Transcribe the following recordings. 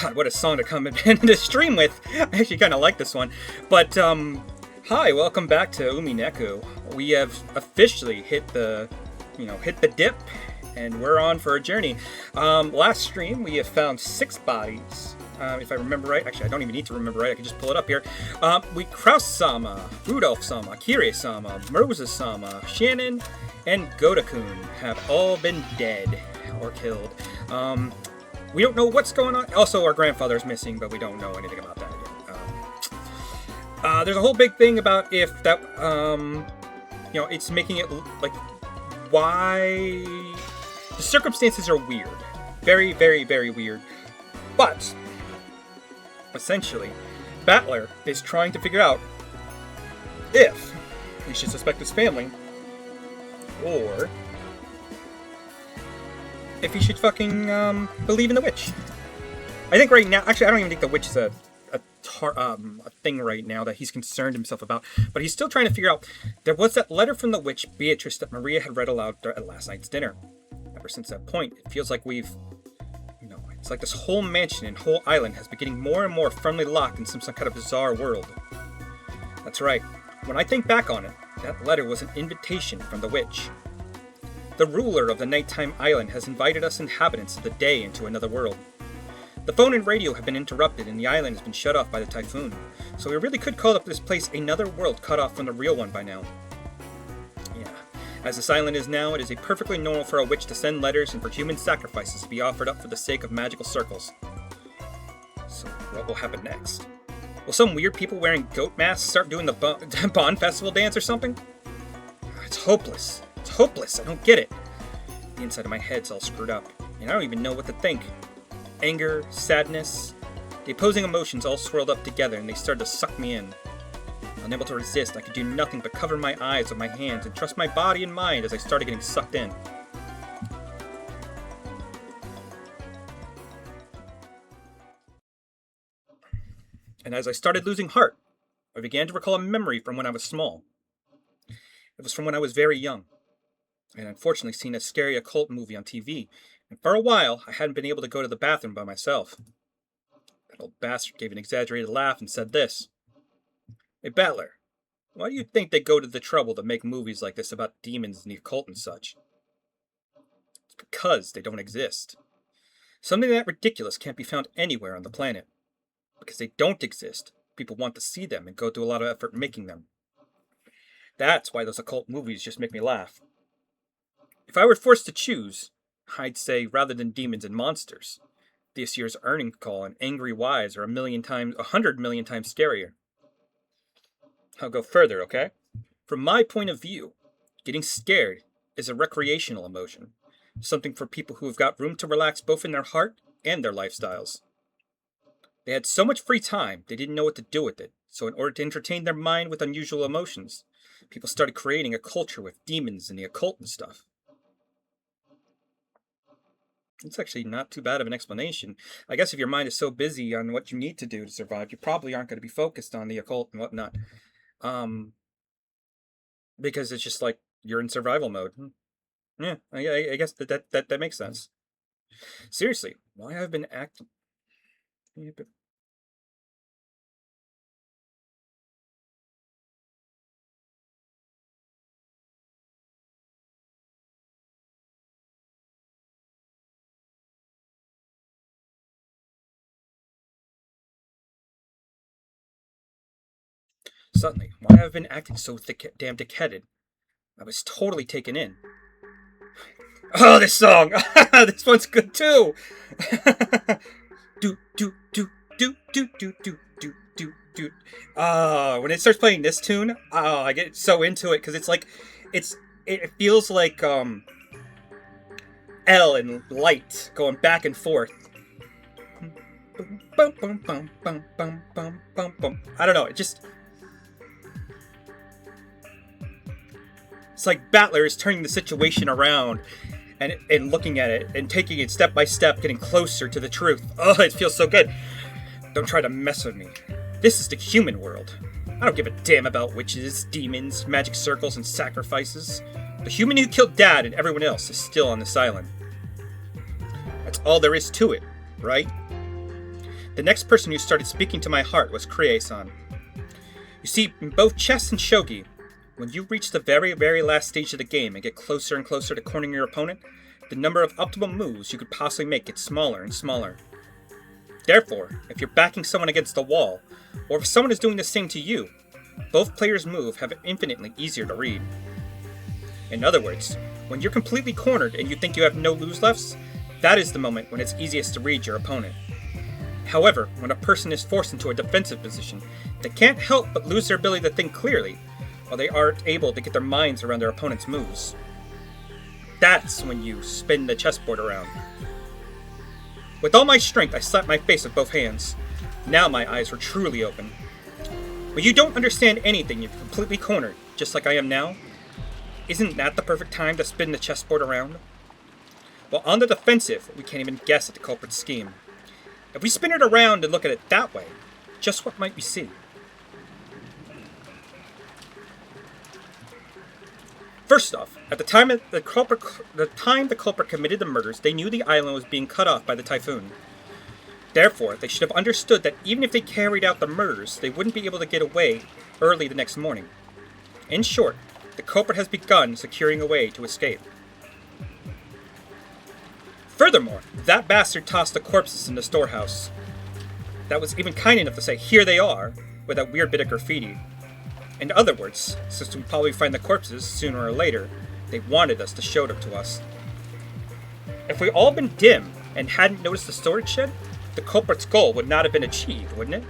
God, what a song to come into stream with. I actually kind of like this one. But, hi, welcome back to Umineko. We have officially hit the dip, and we're on for a journey. Last stream, we have found 6 bodies. If I remember right. Actually, I don't even need to remember right. I can just pull it up here. Kraus-sama, Rudolph-sama, Kirei-sama, Mroza-sama, Shannon, and Godakun have all been dead or killed. We don't know what's going on. Also, our grandfather is missing, but we don't know anything about that yet. There's a whole big thing about if that, it's making it like, why... The circumstances are weird. Very, very, very weird. But, essentially, Battler is trying to figure out if he should suspect his family, or if he should fucking believe in the witch. I think right now, actually, I don't even think the witch is a thing right now that he's concerned himself about. But he's still trying to figure out. There was that letter from the witch, Beatrice, that Maria had read aloud at last night's dinner. Ever since that point, it feels like it's like this whole mansion and whole island has been getting more and more firmly locked in some kind of bizarre world. That's right. When I think back on it, that letter was an invitation from the witch. The ruler of the nighttime island has invited us inhabitants of the day into another world. The phone and radio have been interrupted and the island has been shut off by the typhoon, so we really could call up this place another world cut off from the real one by now. Yeah, as this island is now, it is perfectly normal for a witch to send letters and for human sacrifices to be offered up for the sake of magical circles. So what will happen next? Will some weird people wearing goat masks start doing the Bond Festival dance or something? It's hopeless. It's hopeless. I don't get it. The inside of my head's all screwed up, and I don't even know what to think. Anger, sadness, the opposing emotions all swirled up together, and they started to suck me in. Unable to resist, I could do nothing but cover my eyes with my hands and trust my body and mind as I started getting sucked in. And as I started losing heart, I began to recall a memory from when I was small. It was from when I was very young. I had unfortunately seen a scary occult movie on TV, and for a while I hadn't been able to go to the bathroom by myself. That old bastard gave an exaggerated laugh and said this. Hey, Battler, why do you think they go to the trouble to make movies like this about demons and the occult and such? It's because they don't exist. Something that ridiculous can't be found anywhere on the planet. Because they don't exist, people want to see them and go through a lot of effort making them. That's why those occult movies just make me laugh. If I were forced to choose, I'd say rather than demons and monsters, this year's earnings call and angry wives are 100 million times scarier. I'll go further, okay? From my point of view, getting scared is a recreational emotion, something for people who have got room to relax both in their heart and their lifestyles. They had so much free time, they didn't know what to do with it, so in order to entertain their mind with unusual emotions, people started creating a culture with demons and the occult and stuff. It's actually not too bad of an explanation. I guess if your mind is so busy on what you need to do to survive, you probably aren't going to be focused on the occult and whatnot. Because it's just like you're in survival mode. Yeah, I guess that makes sense. Seriously, why have I been acting... Suddenly, why have I been acting so damn dickheaded? I was totally taken in. Oh, this song! This one's good too! Do, do, do, do, do, do, do, do, do, do. When it starts playing this tune, I get so into it, because it's like, it feels like, L and Light going back and forth. I don't know, it just... It's like Battler is turning the situation around and looking at it and taking it step by step, getting closer to the truth. Oh, it feels so good. Don't try to mess with me. This is the human world. I don't give a damn about witches, demons, magic circles, and sacrifices. The human who killed Dad and everyone else is still on this island. That's all there is to it, right? The next person who started speaking to my heart was Krie-san. You see, in both chess and shogi, when you reach the very, very last stage of the game and get closer and closer to cornering your opponent, the number of optimal moves you could possibly make gets smaller and smaller. Therefore, if you're backing someone against the wall, or if someone is doing the same to you, both players' moves have it infinitely easier to read. In other words, when you're completely cornered and you think you have no lose-lefts, that is the moment when it's easiest to read your opponent. However, when a person is forced into a defensive position, they can't help but lose their ability to think clearly, while they aren't able to get their minds around their opponent's moves. That's when you spin the chessboard around. With all my strength, I slapped my face with both hands. Now my eyes were truly open. When you don't understand anything, you're completely cornered, just like I am now. Isn't that the perfect time to spin the chessboard around? While on the defensive, we can't even guess at the culprit's scheme. If we spin it around and look at it that way, just what might we see? First off, at the time the culprit committed the murders, they knew the island was being cut off by the typhoon. Therefore, they should have understood that even if they carried out the murders, they wouldn't be able to get away early the next morning. In short, the culprit has begun securing a way to escape. Furthermore, that bastard tossed the corpses in the storehouse. That was even kind enough to say, "Here they are," with that weird bit of graffiti. In other words, since we'd probably find the corpses sooner or later, they wanted us to show them to us. If we'd all been dim and hadn't noticed the storage shed, the culprit's goal would not have been achieved, wouldn't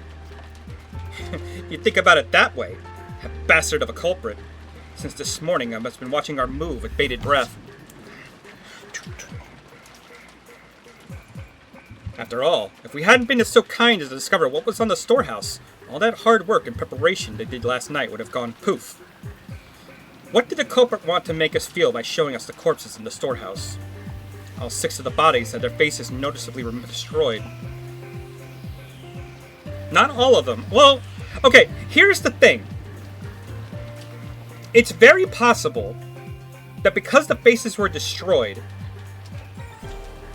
it? You'd think about it that way, a bastard of a culprit. Since this morning, I must have been watching our move with bated breath. After all, if we hadn't been so kind as to discover what was on the storehouse, all that hard work and preparation they did last night would have gone poof. What did the culprit want to make us feel by showing us the corpses in the storehouse? All 6 of the bodies had their faces noticeably destroyed. Not all of them. Well, okay, here's the thing. It's very possible that because the faces were destroyed,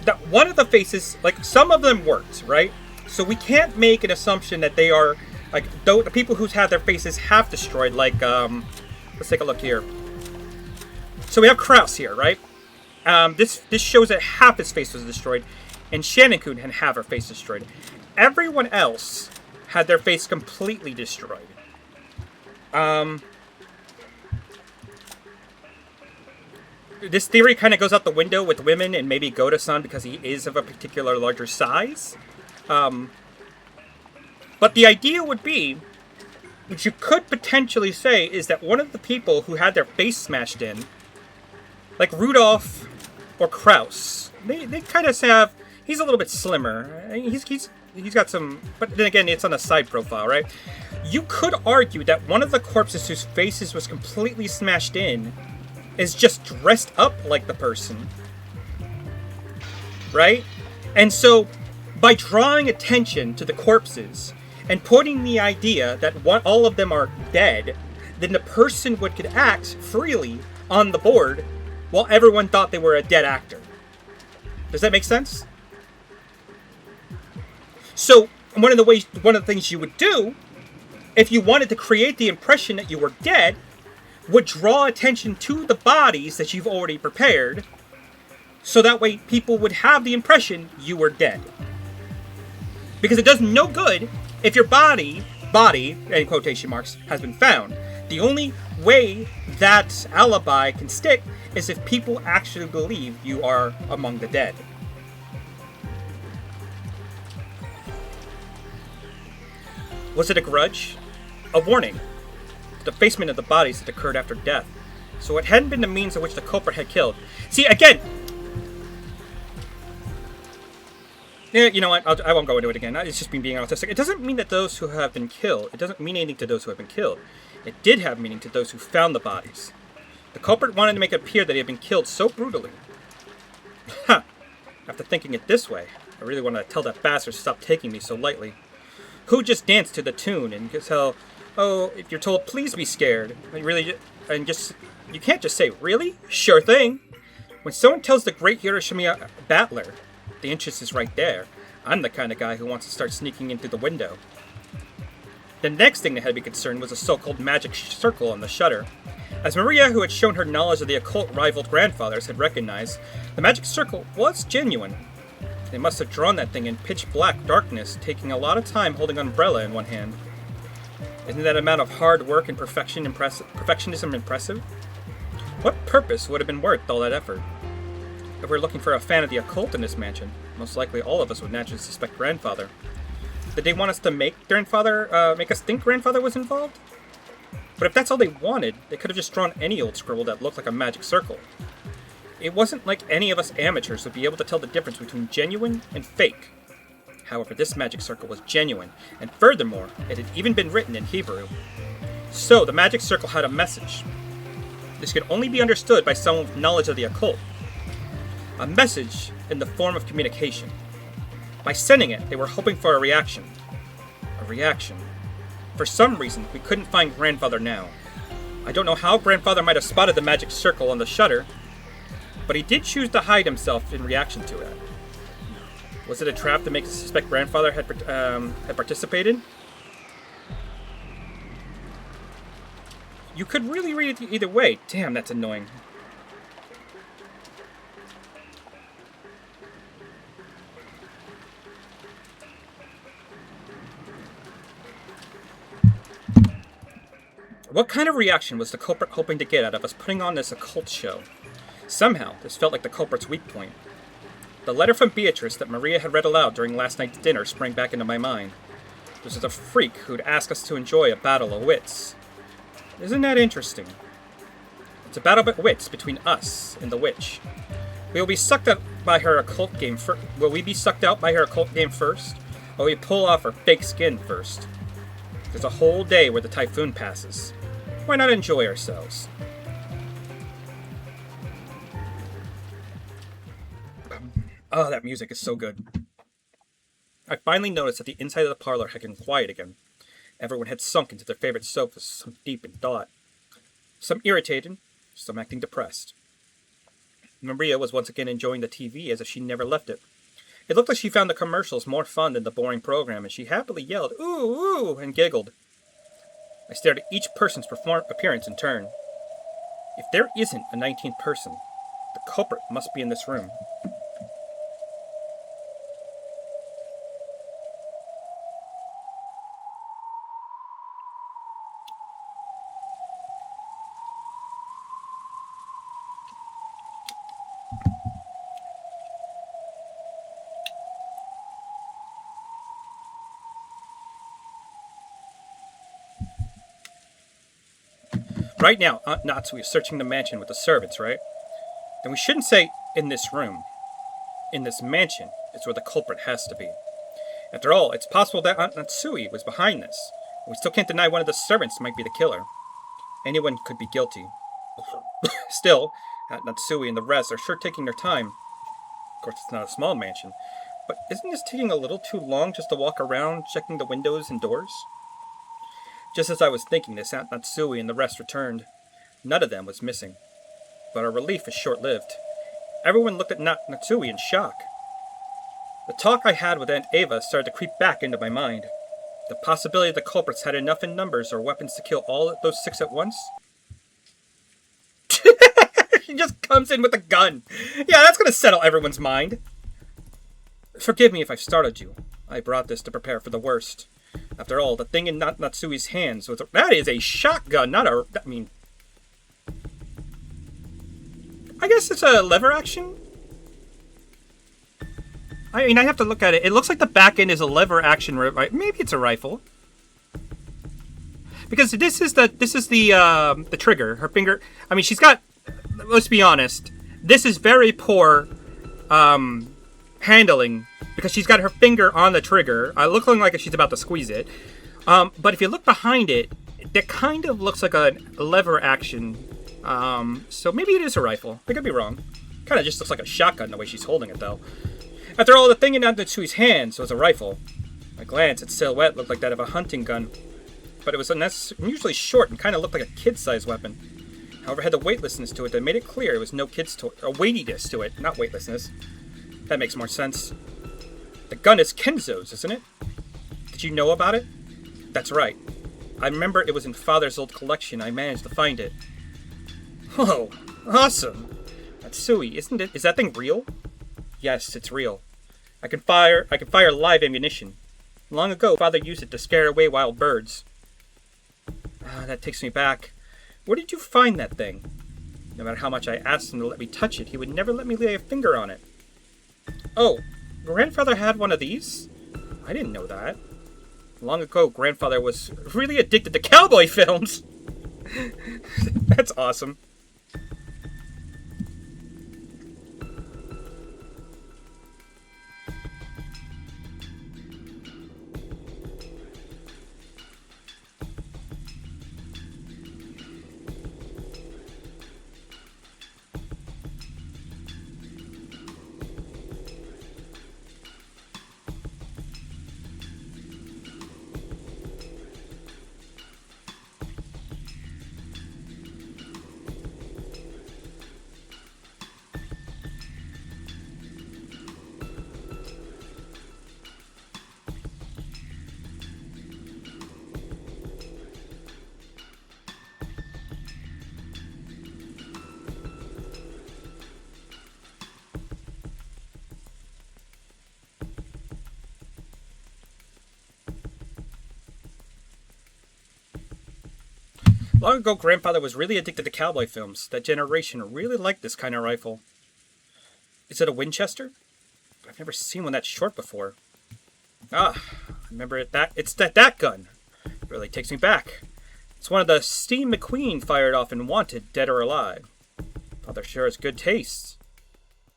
that one of the faces, like, some of them worked, right? So we can't make an assumption that they are, like, the people who's had their faces half destroyed, like, let's take a look here. So we have Kraus here, right? This shows that half his face was destroyed, and Shannon-kun had half her face destroyed. Everyone else had their face completely destroyed. This theory kind of goes out the window with women and maybe Goda-san because he is of a particular larger size. But the idea would be, which you could potentially say, is that one of the people who had their face smashed in, like Rudolph or Kraus, they kind of have, he's a little bit slimmer. He's got some, but then again, it's on a side profile, right? You could argue that one of the corpses whose faces was completely smashed in is just dressed up like the person, right? And so, by drawing attention to the corpses and putting the idea that all of them are dead, then the person could act freely on the board while everyone thought they were a dead actor. Does that make sense? So, one of the things you would do, if you wanted to create the impression that you were dead, would draw attention to the bodies that you've already prepared, so that way people would have the impression you were dead. Because it does no good if your body, in quotation marks, has been found. The only way that alibi can stick is if people actually believe you are among the dead. Was it a grudge? A warning. The defacement of the bodies had occurred after death, so it hadn't been the means of which the culprit had killed. See, again, yeah, you know what, I won't go into it again. It's just me being autistic. It doesn't mean that those who have been killed, it doesn't mean anything to those who have been killed. It did have meaning to those who found the bodies. The culprit wanted to make it appear that he had been killed so brutally. Ha! After thinking it this way, I really wanted to tell that bastard to stop taking me so lightly. Who just danced to the tune and could tell, oh, if you're told, please be scared. You can't just say, really? Sure thing. When someone tells the great Hiroshima battler The entrance is right there. I'm the kind of guy who wants to start sneaking in through the window. The next thing that had to be concerned was a so-called magic circle on the shutter. As Maria, who had shown her knowledge of the occult rivaled grandfathers, had recognized, the magic circle was genuine. They must have drawn that thing in pitch black darkness, taking a lot of time holding an umbrella in one hand. Isn't that amount of hard work and perfectionism impressive? What purpose would have been worth all that effort? If we're looking for a fan of the occult in this mansion, most likely all of us would naturally suspect Grandfather. Did they want us to make us think Grandfather was involved? But if that's all they wanted, they could have just drawn any old scribble that looked like a magic circle. It wasn't like any of us amateurs would be able to tell the difference between genuine and fake. However, this magic circle was genuine, and furthermore, it had even been written in Hebrew. So, the magic circle had a message. This could only be understood by someone with knowledge of the occult. A message in the form of communication. By sending it, they were hoping for a reaction. A reaction. For some reason, we couldn't find Grandfather now. I don't know how Grandfather might have spotted the magic circle on the shutter, but he did choose to hide himself in reaction to it. Was it a trap to make us suspect Grandfather had participated? You could really read it either way. Damn, that's annoying. What kind of reaction was the culprit hoping to get out of us putting on this occult show? Somehow, this felt like the culprit's weak point. The letter from Beatrice that Maria had read aloud during last night's dinner sprang back into my mind. This was a freak who'd ask us to enjoy a battle of wits. Isn't that interesting? It's a battle of wits between us and the witch. Will we be sucked out by her occult game first? Will we be sucked out by her occult game first? Or will we pull off her fake skin first? There's a whole day where the typhoon passes. Why not enjoy ourselves? Oh, that music is so good. I finally noticed that the inside of the parlor had gone quiet again. Everyone had sunk into their favorite sofas, some deep in thought. Some irritated, some acting depressed. Maria was once again enjoying the TV as if she never left it. It looked like she found the commercials more fun than the boring program, and she happily yelled, "Ooh, ooh," and giggled. I stared at each person's appearance in turn. If there isn't a 19th person, the culprit must be in this room. Right now, Aunt Natsu is searching the mansion with the servants, right? Then we shouldn't say, in this room. In this mansion is where the culprit has to be. After all, it's possible that Aunt Natsui was behind this. We still can't deny one of the servants might be the killer. Anyone could be guilty. Still, Aunt Natsui and the rest are sure taking their time. Of course, it's not a small mansion. But isn't this taking a little too long just to walk around, checking the windows and doors? Just as I was thinking this, Aunt Natsui and the rest returned. None of them was missing. But our relief was short-lived. Everyone looked at Natsui in shock. The talk I had with Aunt Ava started to creep back into my mind. The possibility the culprits had enough in numbers or weapons to kill all those 6 at once? She just comes in with a gun. Yeah, that's gonna settle everyone's mind. Forgive me if I've startled you. I brought this to prepare for the worst. After all, the thing in Natsui's hands was that is a shotgun, not a... I guess it's a lever action? I have to look at it. It looks like the back end is a lever action, right? Maybe it's a rifle. Because this is the trigger. Her finger... she's got... Let's be honest. This is very poor handling. Because she's got her finger on the trigger, looking like she's about to squeeze it. But if you look behind it, it kind of looks like a lever action. So maybe it is a rifle. I could be wrong. Kind of just looks like a shotgun the way she's holding it, though. After all, the thing in Natsui's hands was a rifle. At a glance, its silhouette looked like that of a hunting gun. But it was unusually short and kind of looked like a kid-sized weapon. However, it had a weightlessness to it that made it clear it was no kid's toy. A weightiness to it, not weightlessness. That makes more sense. The gun is Kenzo's, isn't it? Did you know about it? That's right. I remember it was in Father's old collection. I managed to find it. Whoa, awesome. That's Sui, isn't it? Is that thing real? Yes, it's real. I can fire live ammunition. Long ago, Father used it to scare away wild birds. That takes me back. Where did you find that thing? No matter how much I asked him to let me touch it, he would never let me lay a finger on it. Oh, Grandfather had one of these? I didn't know that. Long ago, Grandfather was really addicted to cowboy films. That's awesome. Long ago, Grandfather was really addicted to cowboy films. That generation really liked this kind of rifle. Is it a Winchester? I've never seen one that short before. I remember it. It's that gun. It really takes me back. It's one of the Steve McQueen fired off in Wanted, Dead or Alive. Father sure has good taste.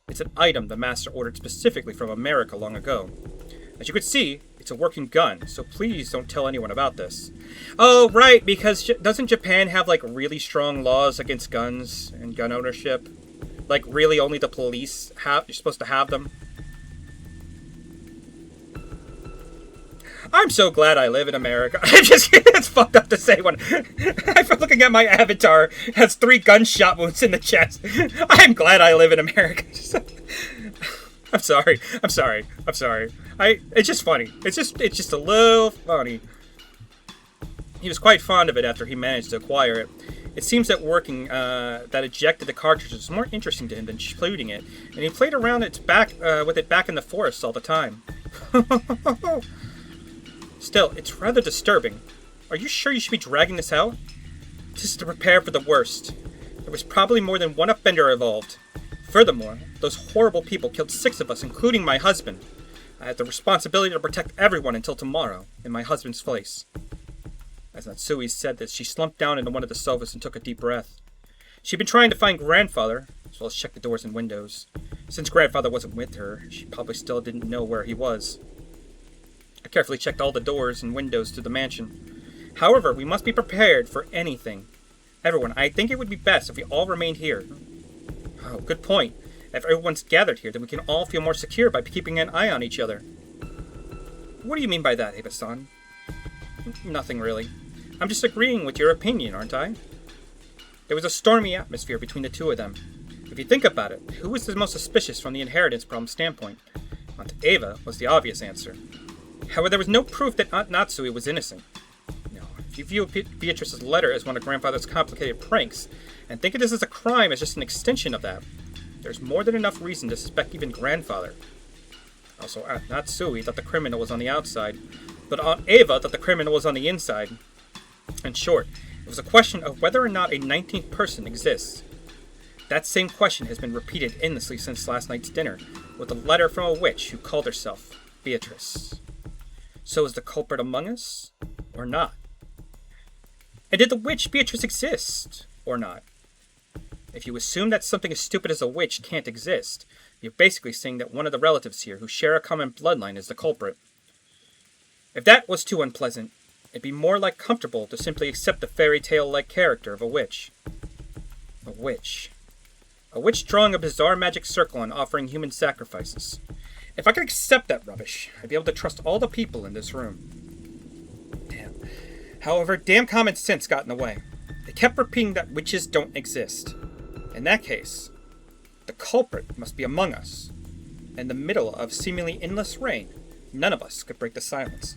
It's an item the master ordered specifically from America long ago. As you could see, it's a working gun, so please don't tell anyone about this. Oh, right, because doesn't Japan have, like, really strong laws against guns and gun ownership? Like, really only the police you're supposed to have them? I'm so glad I live in America. I'm just kidding, that's fucked up to say when I'm looking at my avatar, it has 3 gunshot wounds in the chest. I'm glad I live in America. I'm sorry. It's just funny. It's just a little funny. He was quite fond of it after he managed to acquire it. It seems that working that ejected the cartridge was more interesting to him than shooting it, and he played around with it back in the forest all the time. Still, it's rather disturbing. Are you sure you should be dragging this out? Just to prepare for the worst. There was probably more than one offender involved. Furthermore, those horrible people killed 6 of us, including my husband. I had the responsibility to protect everyone until tomorrow, in my husband's place. As Natsui said this, she slumped down into one of the sofas and took a deep breath. She'd been trying to find Grandfather, as well as check the doors and windows. Since Grandfather wasn't with her, she probably still didn't know where he was. I carefully checked all the doors and windows to the mansion. However, we must be prepared for anything. Everyone, I think it would be best if we all remained here. Oh, good point. If everyone's gathered here, then we can all feel more secure by keeping an eye on each other. What do you mean by that, Eva-san? Nothing really. I'm just agreeing with your opinion, aren't I? There was a stormy atmosphere between the two of them. If you think about it, who was the most suspicious from the inheritance problem standpoint? Aunt Eva was the obvious answer. However, there was no proof that Aunt Natsui was innocent. No, if you view Beatrice's letter as one of Grandfather's complicated pranks, and think of this as a crime as just an extension of that, there's more than enough reason to suspect even Grandfather. Also, Aunt Natsui thought the criminal was on the outside, but Aunt Eva thought the criminal was on the inside. In short, it was a question of whether or not a 19th person exists. That same question has been repeated endlessly since last night's dinner, with a letter from a witch who called herself Beatrice. So is the culprit among us, or not? And did the witch Beatrice exist, or not? If you assume that something as stupid as a witch can't exist, you're basically saying that one of the relatives here who share a common bloodline is the culprit. If that was too unpleasant, it'd be more like comfortable to simply accept the fairy tale-like character of a witch. A witch. A witch drawing a bizarre magic circle and offering human sacrifices. If I could accept that rubbish, I'd be able to trust all the people in this room. Damn. However, damn common sense got in the way. They kept repeating that witches don't exist. In that case, the culprit must be among us. in the middle of seemingly endless rain, none of us could break the silence.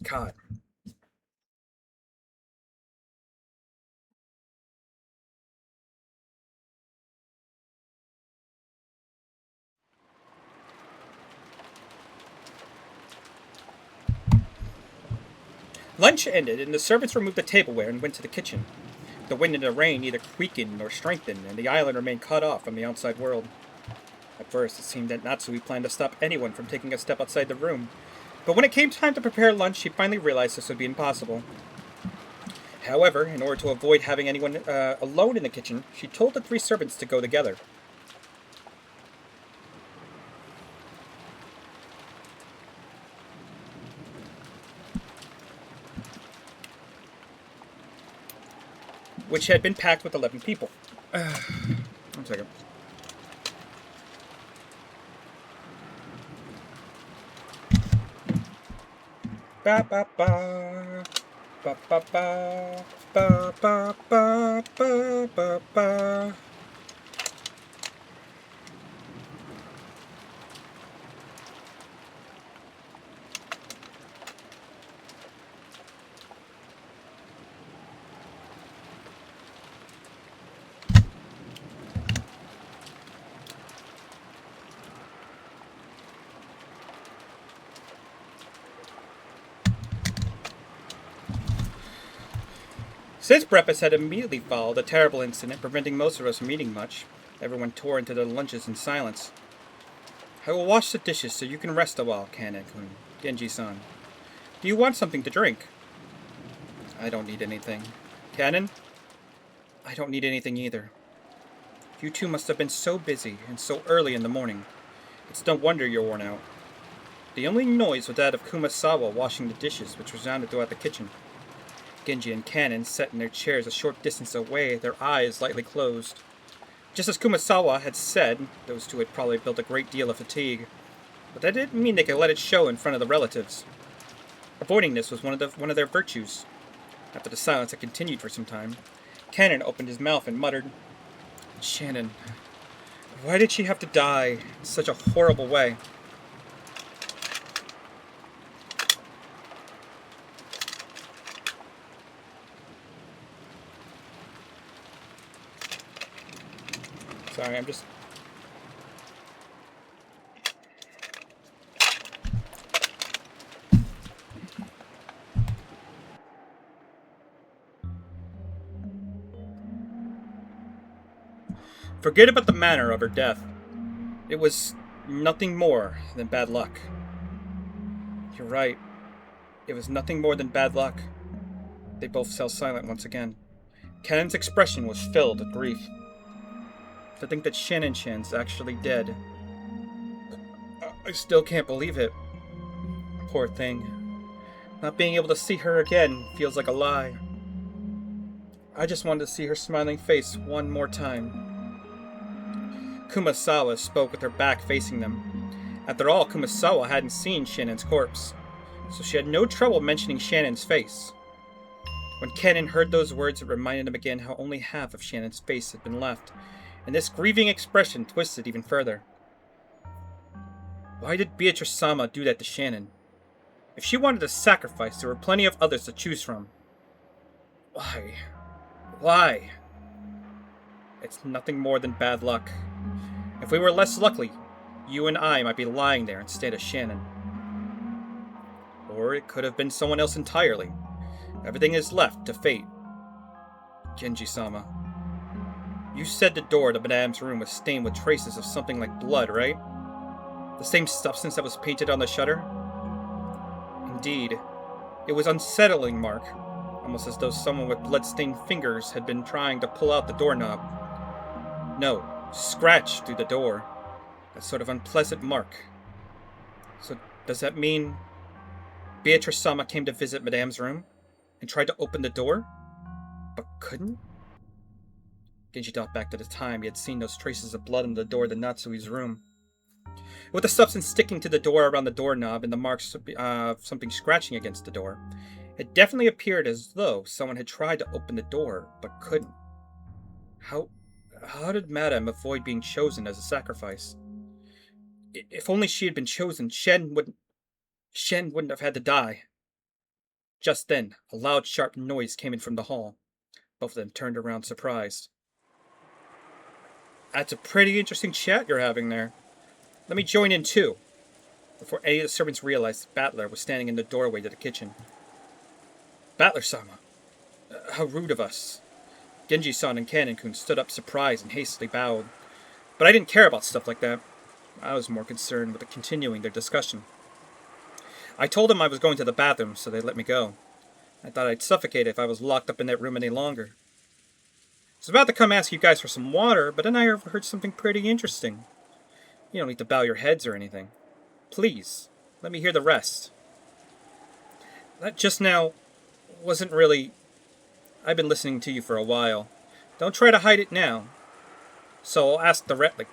God. Lunch ended, and the servants removed the tableware and went to the kitchen. The wind and the rain neither weakened nor strengthened, and the island remained cut off from the outside world. At first, it seemed that Natsui planned to stop anyone from taking a step outside the room, but when it came time to prepare lunch, she finally realized this would be impossible. However, in order to avoid having anyone alone in the kitchen, she told the three servants to go together. Which had been packed with 11 people. One second. Ba ba ba. Ba ba ba. Ba ba ba ba ba ba. Since breakfast had immediately followed a terrible incident preventing most of us from eating much, everyone tore into their lunches in silence. I will wash the dishes so you can rest a while, Kanen-kun. Genji-san. Do you want something to drink? I don't need anything. Kanen? I don't need anything either. You two must have been so busy and so early in the morning. It's no wonder you're worn out. The only noise was that of Kumasawa washing the dishes, which resounded throughout the kitchen. Genji and Kanen sat in their chairs a short distance away, their eyes lightly closed. Just as Kumasawa had said, those two had probably built a great deal of fatigue, but that didn't mean they could let it show in front of the relatives. Avoiding this was one of their virtues. After the silence had continued for some time, Kanen opened his mouth and muttered, Shannon, why did she have to die in such a horrible way? Sorry, I'm just... Forget about the manner of her death. It was nothing more than bad luck. You're right. It was nothing more than bad luck. They both fell silent once again. Kanen's expression was filled with grief. To think that Shannon-chan's actually dead. I still can't believe it. Poor thing. Not being able to see her again feels like a lie. I just wanted to see her smiling face one more time. Kumasawa spoke with her back facing them. After all, Kumasawa hadn't seen Shannon's corpse, so she had no trouble mentioning Shannon's face. When Kanen heard those words, it reminded him again how only half of Shannon's face had been left, and this grieving expression twisted even further. Why did Beatrice-sama do that to Shannon? If she wanted a sacrifice, there were plenty of others to choose from. Why? Why? It's nothing more than bad luck. If we were less lucky, you and I might be lying there instead of Shannon. Or it could have been someone else entirely. Everything is left to fate. Genji-sama. You said the door to Madame's room was stained with traces of something like blood, right? The same substance that was painted on the shutter? Indeed. It was unsettling, Mark. Almost as though someone with blood-stained fingers had been trying to pull out the doorknob. No, scratch through the door. That sort of unpleasant mark. So does that mean Beatrice-sama came to visit Madame's room and tried to open the door, but couldn't? Genji thought back to the time he had seen those traces of blood on the door to Natsui's room. With the substance sticking to the door around the doorknob and the marks of something scratching against the door, it definitely appeared as though someone had tried to open the door but couldn't. How how did Madame avoid being chosen as a sacrifice? If only she had been chosen, Shen wouldn't have had to die. Just then, a loud, sharp noise came in from the hall. Both of them turned around surprised. That's a pretty interesting chat you're having there. Let me join in too. Before any of the servants realized, Battler was standing in the doorway to the kitchen. Battler-sama, how rude of us. Genji-san and Kanin-kun stood up surprised and hastily bowed. But I didn't care about stuff like that. I was more concerned with continuing their discussion. I told them I was going to the bathroom, so they let me go. I thought I'd suffocate if I was locked up in that room any longer. I was about to come ask you guys for some water, but then I overheard something pretty interesting. You don't need to bow your heads or anything. Please, let me hear the rest. That just now wasn't really... I've been listening to you for a while. Don't try to hide it now. So I'll ask directly.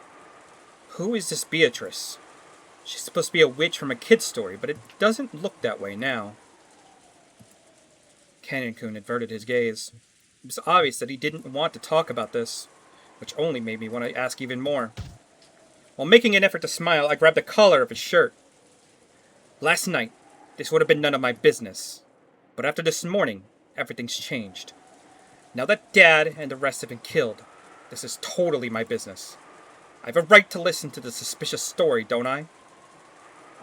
Who is this Beatrice? She's supposed to be a witch from a kid's story, but it doesn't look that way now. Kanin-kun averted his gaze. It was obvious that he didn't want to talk about this, which only made me want to ask even more. While making an effort to smile, I grabbed the collar of his shirt. Last night, this would have been none of my business. But after this morning, everything's changed. Now that Dad and the rest have been killed, this is totally my business. I have a right to listen to the suspicious story, don't I?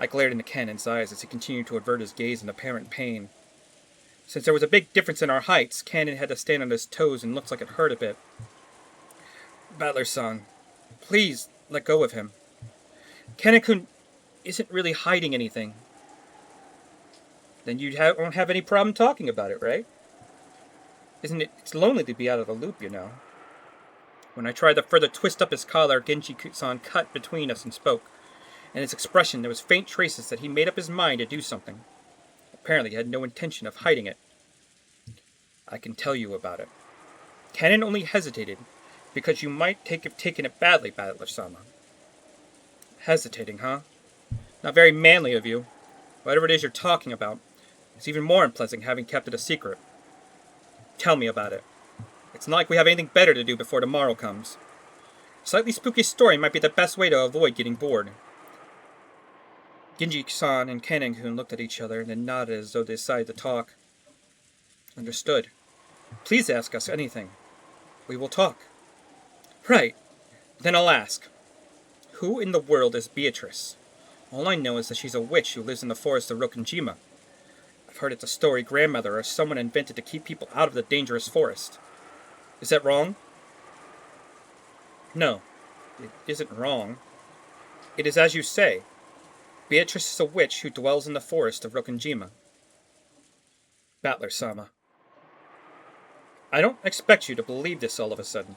I glared into Kanon's eyes as he continued to avert his gaze in apparent pain. Since there was a big difference in our heights, Kanon had to stand on his toes and looked like it hurt a bit. Battler-san, please let go of him. Kanon-kun isn't really hiding anything. Then you won't have any problem talking about it, right? Isn't it? It's lonely to be out of the loop, you know. When I tried to further twist up his collar, Genji-san cut between us and spoke. In his expression, there was faint traces that he made up his mind to do something. Apparently, he had no intention of hiding it. I can tell you about it. Kanon only hesitated because you might have taken it badly, Battler-sama. Hesitating, huh? Not very manly of you. Whatever it is you're talking about, it's even more unpleasant having kept it a secret. Tell me about it. It's not like we have anything better to do before tomorrow comes. A slightly spooky story might be the best way to avoid getting bored. Genji-san and Kanon-kun looked at each other and then nodded as though they decided to talk. Understood. Please ask us anything. We will talk. Right. Then I'll ask. Who in the world is Beatrice? All I know is that she's a witch who lives in the forest of Rokunjima. I've heard it's a story grandmother or someone invented to keep people out of the dangerous forest. Is that wrong? No, it isn't wrong. It is as you say. Beatrice is a witch who dwells in the forest of Rokunjima. Battler-sama. I don't expect you to believe this all of a sudden,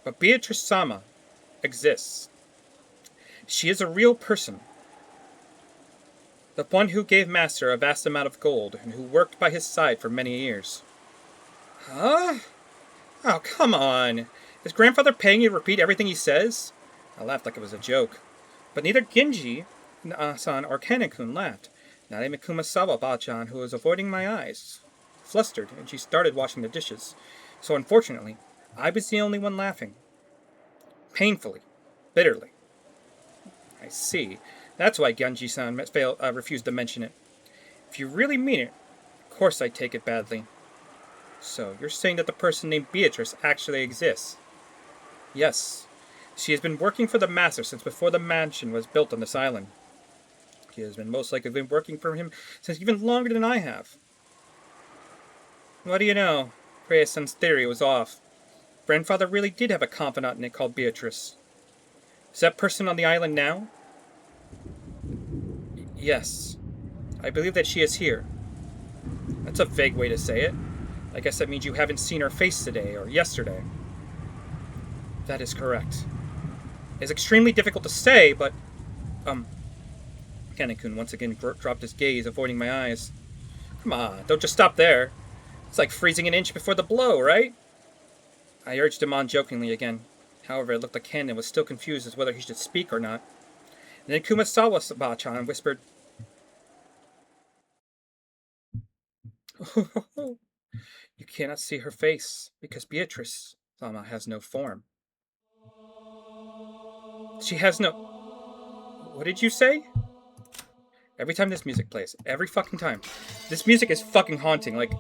but Beatrice-sama exists. She is a real person. The one who gave Master a vast amount of gold and who worked by his side for many years. Huh? Oh, come on. Is grandfather paying you to repeat everything he says? I laughed like it was a joke. But neither Genji-san or Kanon-kun laughed. Not even Kumasawa-ba-chan, who was avoiding my eyes. Flustered, and she started washing the dishes. So unfortunately, I was the only one laughing. Painfully. Bitterly. I see. That's why Genji-san refused to mention it. If you really mean it, of course I'd take it badly. So, you're saying that the person named Beatrice actually exists? Yes. She has been working for the Master since before the mansion was built on this island. She has most likely been working for him since even longer than I have. What do you know? Freya-san's theory was off. Grandfather really did have a confidant called Beatrice. Is that person on the island now? Yes. I believe that she is here. That's a vague way to say it. I guess that means you haven't seen her face today or yesterday. That is correct. It's extremely difficult to say, but... Kanon-kun once again dropped his gaze, avoiding my eyes. Come on, don't just stop there. It's like freezing an inch before the blow, right? I urged him on jokingly again. However, it looked like Kanon was still confused as whether he should speak or not. And then Kumasawa-chan whispered, "You cannot see her face because Beatrice-sama has no form. She has no. What did you say?" Every time this music plays, every fucking time. This music is fucking haunting. Like,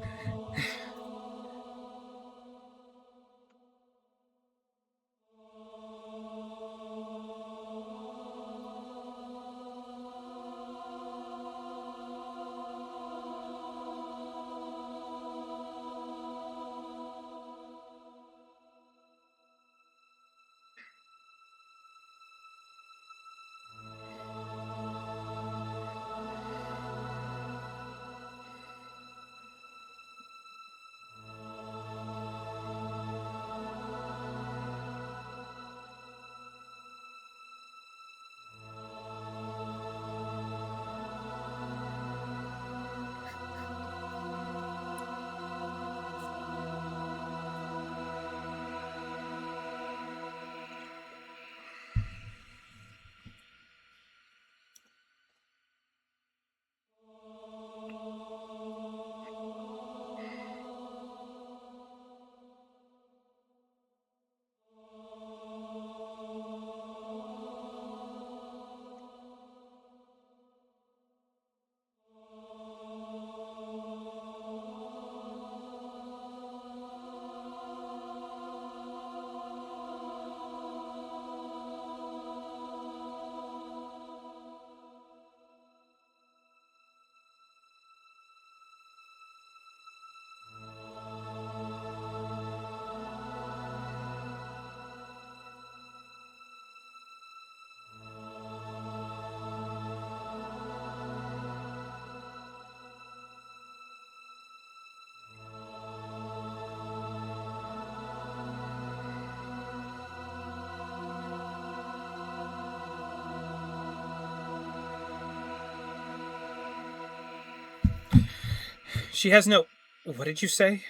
she has no. What did you say?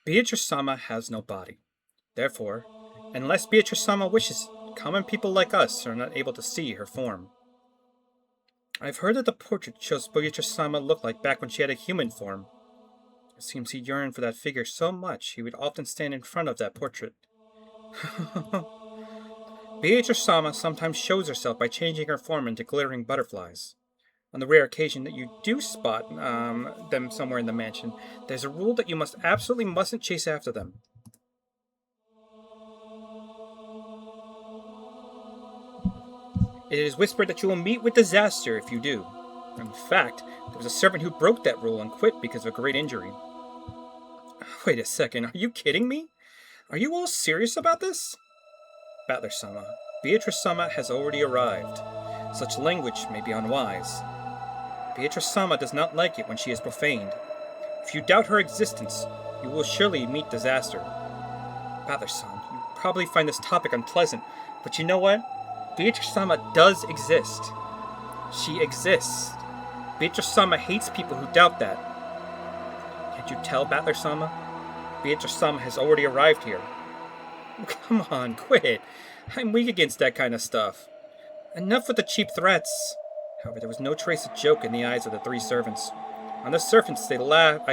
Beatrice-sama has no body. Therefore, unless Beatrice-sama wishes, common people like us are not able to see her form. I've heard that the portrait shows Beatrice-sama looked like back when she had a human form. It seems he yearned for that figure so much he would often stand in front of that portrait. Beatrice-sama sometimes shows herself by changing her form into glittering butterflies. On the rare occasion that you do spot them somewhere in the mansion, there's a rule that you mustn't chase after them. It is whispered that you will meet with disaster if you do. In fact, there was a servant who broke that rule and quit because of a great injury. Wait a second, are you kidding me? Are you all serious about this? Battler-sama, Beatrice-sama has already arrived. Such language may be unwise. Beatrice-sama does not like it when she is profaned. If you doubt her existence, you will surely meet disaster. Battler-san, you probably find this topic unpleasant, but you know what? Beatrice-sama does exist. She exists. Beatrice-sama hates people who doubt that. Can't you tell, Battler-sama? Beatrice-sama has already arrived here. Come on, quit it. I'm weak against that kind of stuff. Enough with the cheap threats. However, there was no trace of joke in the eyes of the three servants. On the surface, I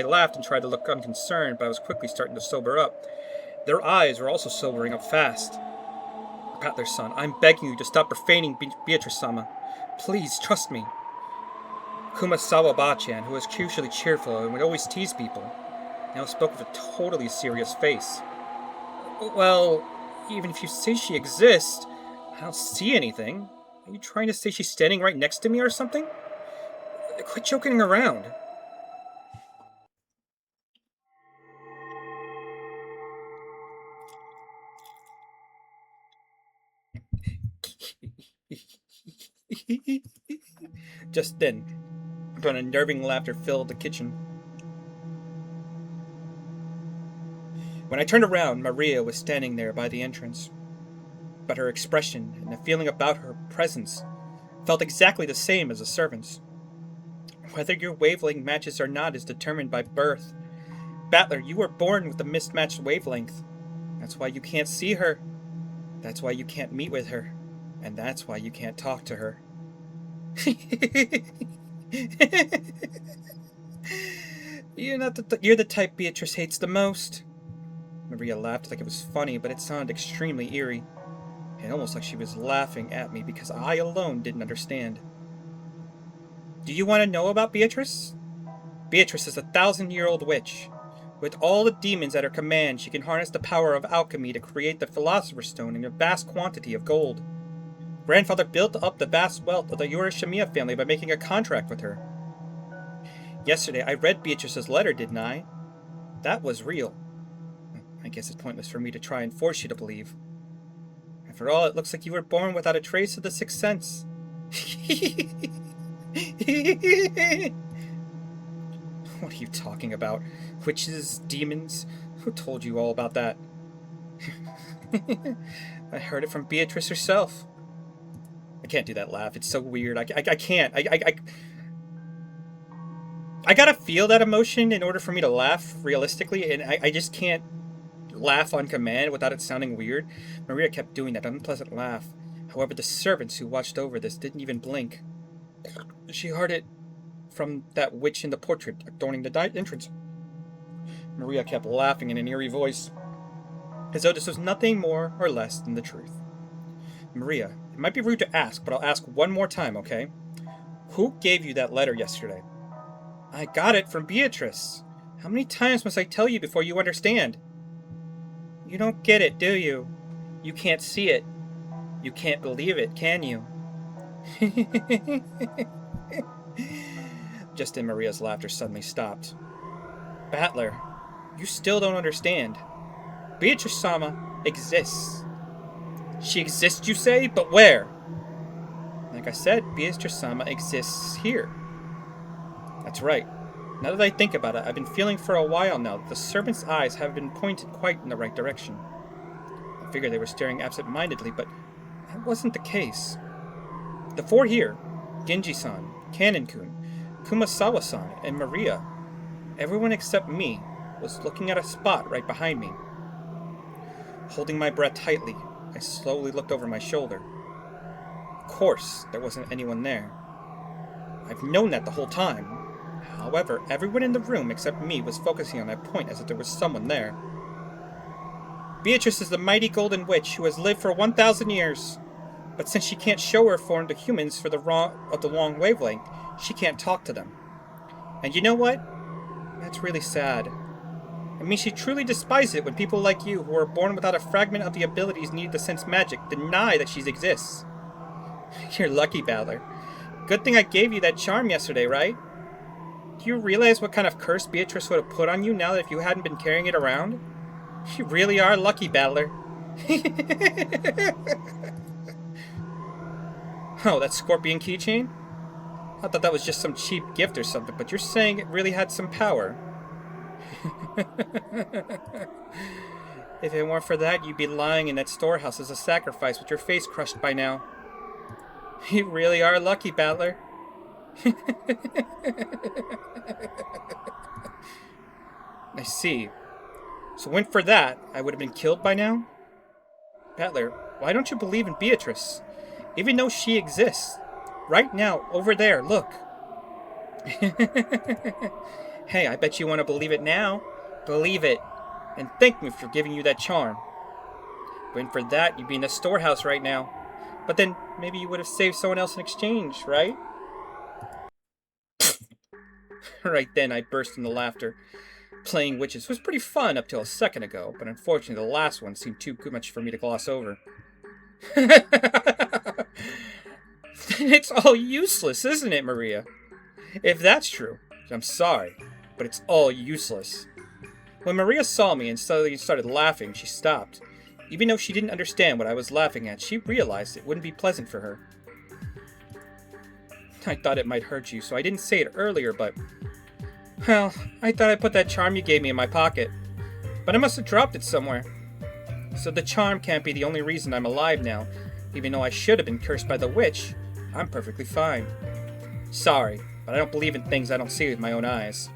laughed and tried to look unconcerned, but I was quickly starting to sober up. Their eyes were also sobering up fast. Battler-san, I'm begging you to stop profaning Beatrice-sama. Please, trust me. Kumasawa-chan, who was usually cheerful and would always tease people, now spoke with a totally serious face. Well, even if you say she exists, I don't see anything. Are you trying to say she's standing right next to me or something? Quit joking around. Just then, an unnerving laughter filled the kitchen. When I turned around, Maria was standing there by the entrance. But her expression and the feeling about her presence felt exactly the same as the servants. Whether your wavelength matches or not is determined by birth. Battler, you were born with a mismatched wavelength. That's why you can't see her. That's why you can't meet with her. And that's why you can't talk to her. You're the type Beatrice hates the most. Maria laughed like it was funny, but it sounded extremely eerie. And almost like she was laughing at me because I alone didn't understand. Do you want to know about Beatrice? Beatrice is a 1,000-year-old witch. With all the demons at her command, she can harness the power of alchemy to create the Philosopher's Stone in a vast quantity of gold. Grandfather built up the vast wealth of the Urashimiya family by making a contract with her. Yesterday, I read Beatrice's letter, didn't I? That was real. I guess it's pointless for me to try and force you to believe. After all, it looks like you were born without a trace of the sixth sense. What are you talking about? Witches? Demons? Who told you all about that? I heard it from Beatrice herself. I can't do that laugh. It's so weird. I can't. I gotta feel that emotion in order for me to laugh realistically, and I just can't laugh on command without it sounding weird. Maria kept doing that unpleasant laugh. However, the servants who watched over this didn't even blink. She heard it from that witch in the portrait adorning the entrance. Maria kept laughing in an eerie voice, as though this was nothing more or less than the truth. Maria, it might be rude to ask, but I'll ask one more time, okay? Who gave you that letter yesterday? I got it from Beatrice. How many times must I tell you before you understand? You don't get it, do you? You can't see it. You can't believe it, can you? Just then Maria's laughter suddenly stopped. Battler, you still don't understand. Beatrice-sama exists. She exists, you say? But where? Like I said, Beatrice-sama exists here. That's right. Now that I think about it, I've been feeling for a while now that the servants' eyes have been pointed quite in the right direction. I figured they were staring absent-mindedly, but that wasn't the case. The four here, Genji-san, Kanon-kun, Kumasawa-san, and Maria, everyone except me, was looking at a spot right behind me. Holding my breath tightly, I slowly looked over my shoulder. Of course, there wasn't anyone there. I've known that the whole time. However, everyone in the room except me was focusing on that point as if there was someone there. Beatrice is the mighty golden witch who has lived for 1,000 years. But since she can't show her form to humans for the long wavelength, she can't talk to them. And you know what? That's really sad. It means she truly despises it when people like you, who are born without a fragment of the abilities needed to sense magic, deny that she exists. You're lucky, Battler. Good thing I gave you that charm yesterday, right? Do you realize what kind of curse Beatrice would have put on you now that if you hadn't been carrying it around? You really are lucky, Battler. Oh, that scorpion keychain? I thought that was just some cheap gift or something, but you're saying it really had some power. If it weren't for that, you'd be lying in that storehouse as a sacrifice with your face crushed by now. You really are lucky, Battler. I see. So went for that, I would have been killed by now? Battler, why don't you believe in Beatrice? Even though she exists. Right now, over there, look. Hey, I bet you want to believe it now. Believe it. And thank me for giving you that charm. Went for that, you'd be in the storehouse right now. But then, maybe you would have saved someone else in exchange, right? Right then, I burst into laughter. Playing witches was pretty fun up till a second ago, but unfortunately the last one seemed too much for me to gloss over. It's all useless, isn't it, Maria? If that's true, I'm sorry, but it's all useless. When Maria saw me and suddenly started laughing, she stopped. Even though she didn't understand what I was laughing at, she realized it wouldn't be pleasant for her. I thought it might hurt you, so I didn't say it earlier, but... Well, I thought I put that charm you gave me in my pocket. But I must have dropped it somewhere. So the charm can't be the only reason I'm alive now. Even though I should have been cursed by the witch, I'm perfectly fine. Sorry, but I don't believe in things I don't see with my own eyes.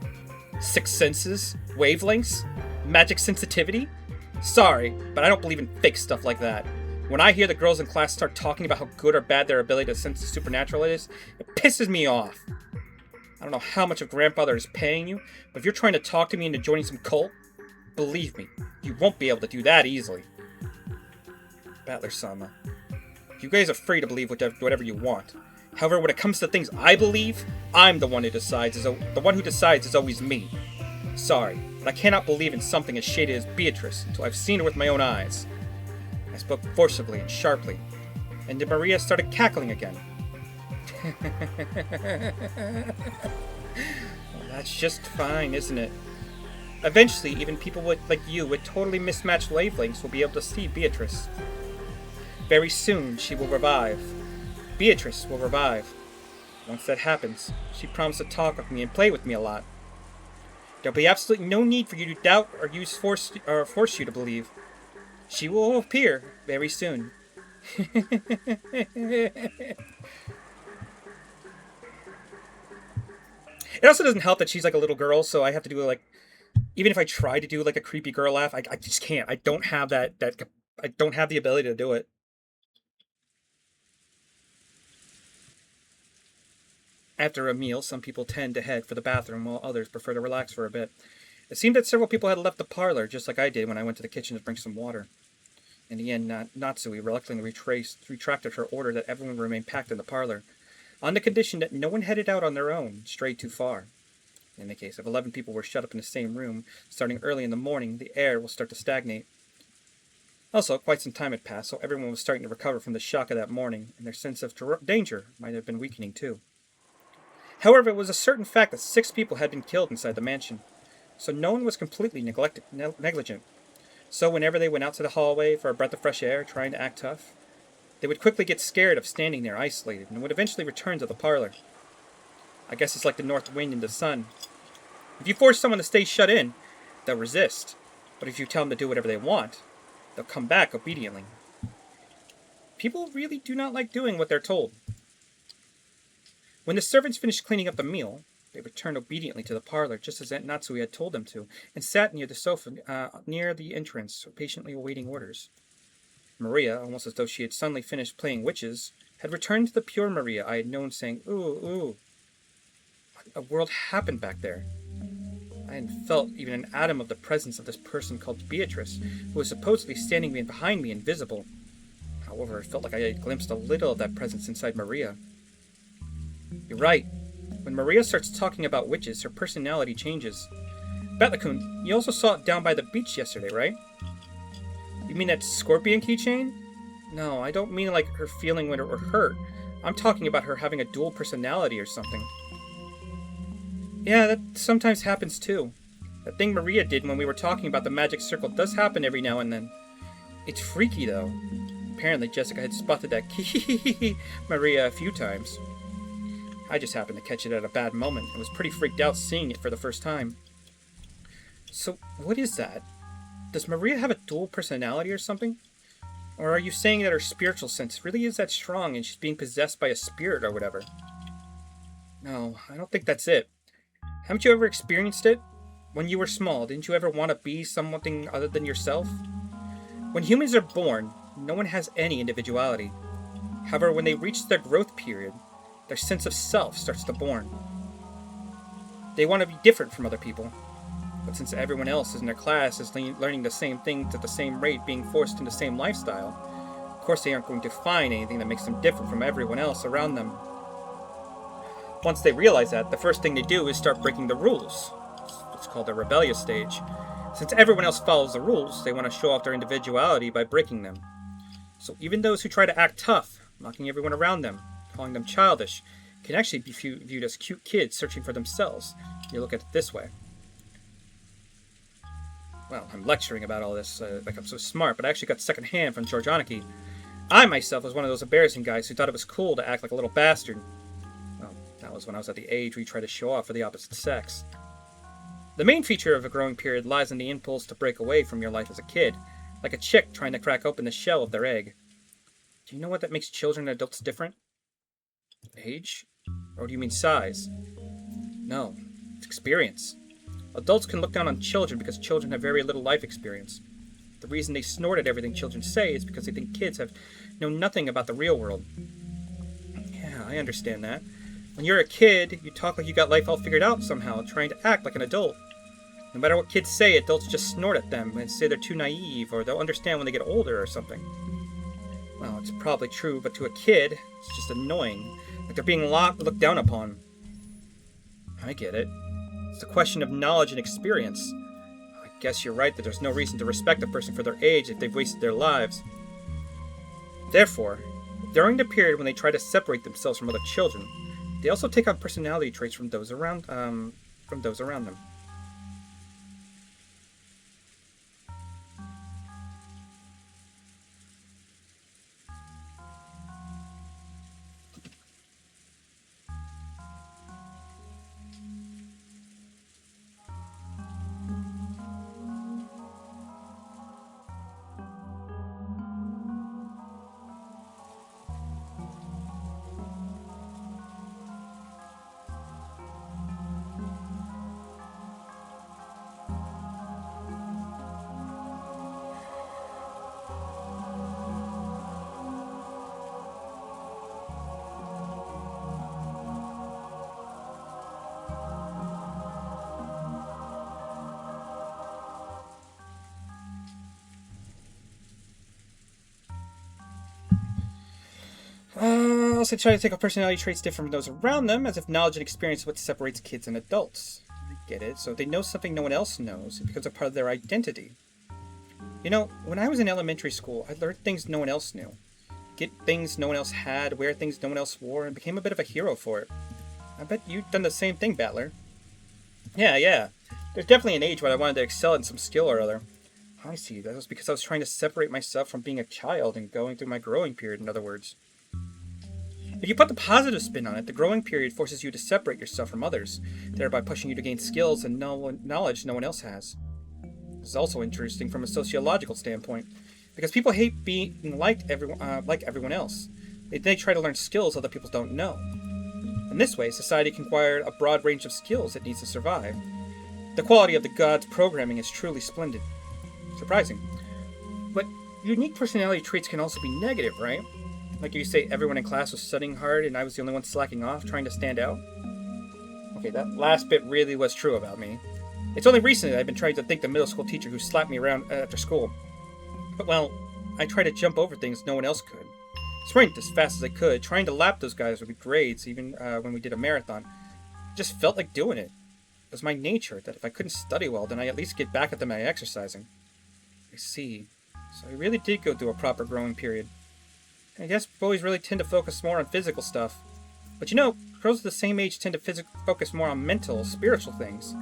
Sixth senses? Wavelengths? Magic sensitivity? Sorry, but I don't believe in fake stuff like that. When I hear the girls in class start talking about how good or bad their ability to sense the supernatural is, it pisses me off. I don't know how much of grandfather is paying you, but if you're trying to talk to me into joining some cult, believe me, you won't be able to do that easily. Battler-sama, you guys are free to believe whatever you want. However, when it comes to things I believe, I'm the one who decides. The one who decides is always me. Sorry, but I cannot believe in something as shady as Beatrice until I've seen her with my own eyes. I spoke forcibly and sharply, and Maria started cackling again. Well, that's just fine, isn't it? Eventually, even people like you with totally mismatched wavelengths will be able to see Beatrice. Very soon, she will revive. Beatrice will revive. Once that happens, she promised to talk with me and play with me a lot. There'll be absolutely no need for you to doubt or force you to believe. She will appear very soon. It also doesn't help that she's like a little girl, so I have to do like, even if I try to do like a creepy girl laugh, I just can't. I don't have I don't have the ability to do it. After a meal, some people tend to head for the bathroom while others prefer to relax for a bit. It seemed that several people had left the parlor, just like I did when I went to the kitchen to bring some water. In the end, Natsui reluctantly retracted her order that everyone remain packed in the parlor, on the condition that no one headed out on their own, strayed too far. In the case, if 11 people were shut up in the same room, starting early in the morning, the air will start to stagnate. Also, quite some time had passed, so everyone was starting to recover from the shock of that morning, and their sense of danger might have been weakening too. However, it was a certain fact that 6 people had been killed inside the mansion, so no one was completely negligent. So whenever they went out to the hallway for a breath of fresh air, trying to act tough, they would quickly get scared of standing there isolated, and would eventually return to the parlor. I guess it's like the north wind and the sun. If you force someone to stay shut in, they'll resist, but if you tell them to do whatever they want, they'll come back obediently. People really do not like doing what they're told. When the servants finished cleaning up the meal, they returned obediently to the parlor, just as Aunt Natsui had told them to, and sat near the sofa near the entrance, patiently awaiting orders. Maria, almost as though she had suddenly finished playing witches, had returned to the pure Maria I had known, saying, "Ooh, ooh." What a world happened back there. I hadn't felt even an atom of the presence of this person called Beatrice, who was supposedly standing behind me invisible. However, it felt like I had glimpsed a little of that presence inside Maria. You're right. When Maria starts talking about witches, her personality changes. Batlakun, you also saw it down by the beach yesterday, right? You mean that scorpion keychain? No, I don't mean like her feeling when it were hurt. I'm talking about her having a dual personality or something. Yeah, that sometimes happens too. That thing Maria did when we were talking about the magic circle does happen every now and then. It's freaky though. Apparently Jessica had spotted that Maria a few times. I just happened to catch it at a bad moment and was pretty freaked out seeing it for the first time. So, what is that? Does Maria have a dual personality or something? Or are you saying that her spiritual sense really is that strong and she's being possessed by a spirit or whatever? No, I don't think that's it. Haven't you ever experienced it? When you were small, didn't you ever want to be something other than yourself? When humans are born, no one has any individuality. However, when they reach their growth period, their sense of self starts to born. They want to be different from other people. But since everyone else in their class is learning the same things at the same rate, being forced into the same lifestyle, of course they aren't going to find anything that makes them different from everyone else around them. Once they realize that, the first thing they do is start breaking the rules. It's called the rebellious stage. Since everyone else follows the rules, they want to show off their individuality by breaking them. So even those who try to act tough, mocking everyone around them, calling them childish, can actually be viewed as cute kids searching for themselves. You look at it this way. Well, I'm lecturing about all this like I'm so smart, but I actually got second hand from George Aniki. I myself was one of those embarrassing guys who thought it was cool to act like a little bastard. Well, that was when I was at the age where you try to show off for the opposite sex. The main feature of a growing period lies in the impulse to break away from your life as a kid, like a chick trying to crack open the shell of their egg. Do you know what that makes children and adults different? Age? Or do you mean size? No, it's experience. Adults can look down on children because children have very little life experience. The reason they snort at everything children say is because they think kids know nothing about the real world. Yeah, I understand that. When you're a kid, you talk like you got life all figured out somehow, trying to act like an adult. No matter what kids say, adults just snort at them and say they're too naive, or they'll understand when they get older or something. Well, it's probably true, but to a kid, it's just annoying. Like they're being looked down upon. I get it. It's a question of knowledge and experience. I guess you're right that there's no reason to respect a person for their age if they've wasted their lives. Therefore, during the period when they try to separate themselves from other children, they also take on personality traits from those around them. Also try to take on personality traits different from those around them, as if knowledge and experience is what separates kids and adults. I get it. So if they know something no one else knows, it becomes a part of their identity. You know, when I was in elementary school, I learned things no one else knew. Get things no one else had, wear things no one else wore, and became a bit of a hero for it. I bet you've done the same thing, Battler. Yeah. There's definitely an age when I wanted to excel in some skill or other. I see. That was because I was trying to separate myself from being a child and going through my growing period, in other words. If you put the positive spin on it, the growing period forces you to separate yourself from others, thereby pushing you to gain skills and knowledge no one else has. This is also interesting from a sociological standpoint, because people hate being like everyone else. They try to learn skills other people don't know. In this way, society can acquire a broad range of skills it needs to survive. The quality of the gods' programming is truly splendid. Surprising. But unique personality traits can also be negative, right? Like you say everyone in class was studying hard and I was the only one slacking off, trying to stand out? Okay, that last bit really was true about me. It's only recently that I've been trying to thank the middle school teacher who slapped me around after school. But, well, I tried to jump over things no one else could. Sprint as fast as I could, trying to lap those guys with grades, even when we did a marathon. It just felt like doing it. It was my nature that if I couldn't study well, then I at least get back at them by exercising. I see. So I really did go through a proper growing period. I guess boys really tend to focus more on physical stuff. But you know, girls of the same age tend to focus more on mental, spiritual things.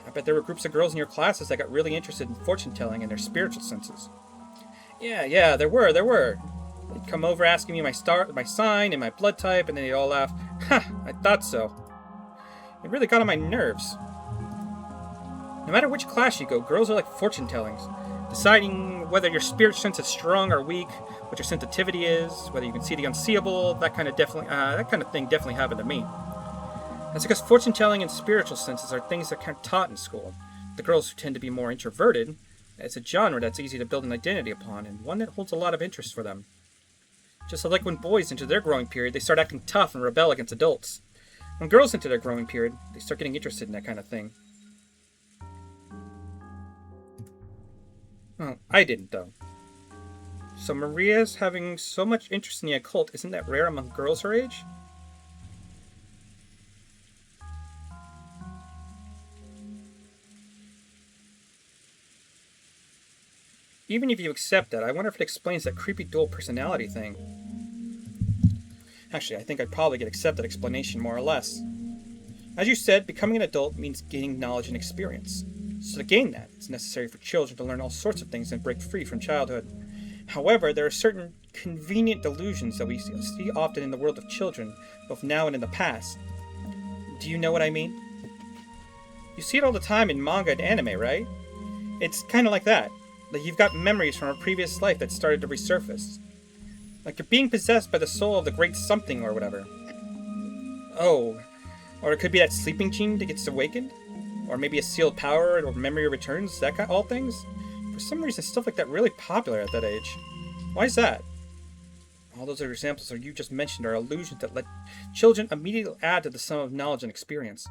I bet there were groups of girls in your classes that got really interested in fortune-telling and their spiritual senses. Yeah, there were. They'd come over asking me my sign, and my blood type, and then they'd all laugh. Ha, I thought so. It really got on my nerves. No matter which class you go, girls are like fortune-tellings, deciding whether your spirit sense is strong or weak, what your sensitivity is, whether you can see the unseeable. That kind of thing definitely happened to me. That's because fortune-telling and spiritual senses are things that aren't taught in school. The girls who tend to be more introverted, it's a genre that's easy to build an identity upon, and one that holds a lot of interest for them. Just like when boys enter their growing period, they start acting tough and rebel against adults. When girls enter their growing period, they start getting interested in that kind of thing. Well, I didn't, though. So Maria's having so much interest in the occult, isn't that rare among girls her age? Even if you accept that, I wonder if it explains that creepy dual personality thing. Actually, I think I'd probably get accepted explanation more or less. As you said, becoming an adult means gaining knowledge and experience. So to gain that, it's necessary for children to learn all sorts of things and break free from childhood. However, there are certain convenient delusions that we see often in the world of children, both now and in the past. Do you know what I mean? You see it all the time in manga and anime, right? It's kind of like that. Like you've got memories from a previous life that started to resurface. Like you're being possessed by the soul of the great something or whatever. Oh, or it could be that sleeping gene that gets awakened? Or maybe a sealed power or memory returns, all things? For some reason, stuff like that really popular at that age. Why is that? All those other examples that you just mentioned are illusions that let children immediately add to the sum of knowledge and experience.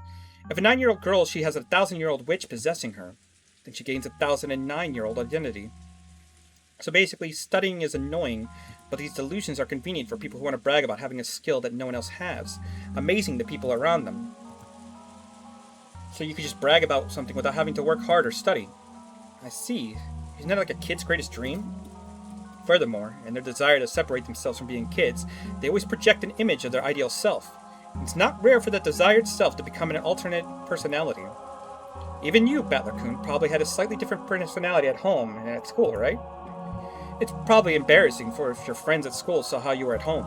If a 9-year-old girl, she has a 1,000-year-old witch possessing her, then she gains a 1,009-year-old identity. So basically, studying is annoying, but these delusions are convenient for people who want to brag about having a skill that no one else has, amazing the people around them. So you could just brag about something without having to work hard or study. I see. Isn't that like a kid's greatest dream? Furthermore, in their desire to separate themselves from being kids, they always project an image of their ideal self. It's not rare for the desired self to become an alternate personality. Even you, Battler-kun, probably had a slightly different personality at home and at school, right? It's probably embarrassing for if your friends at school saw how you were at home.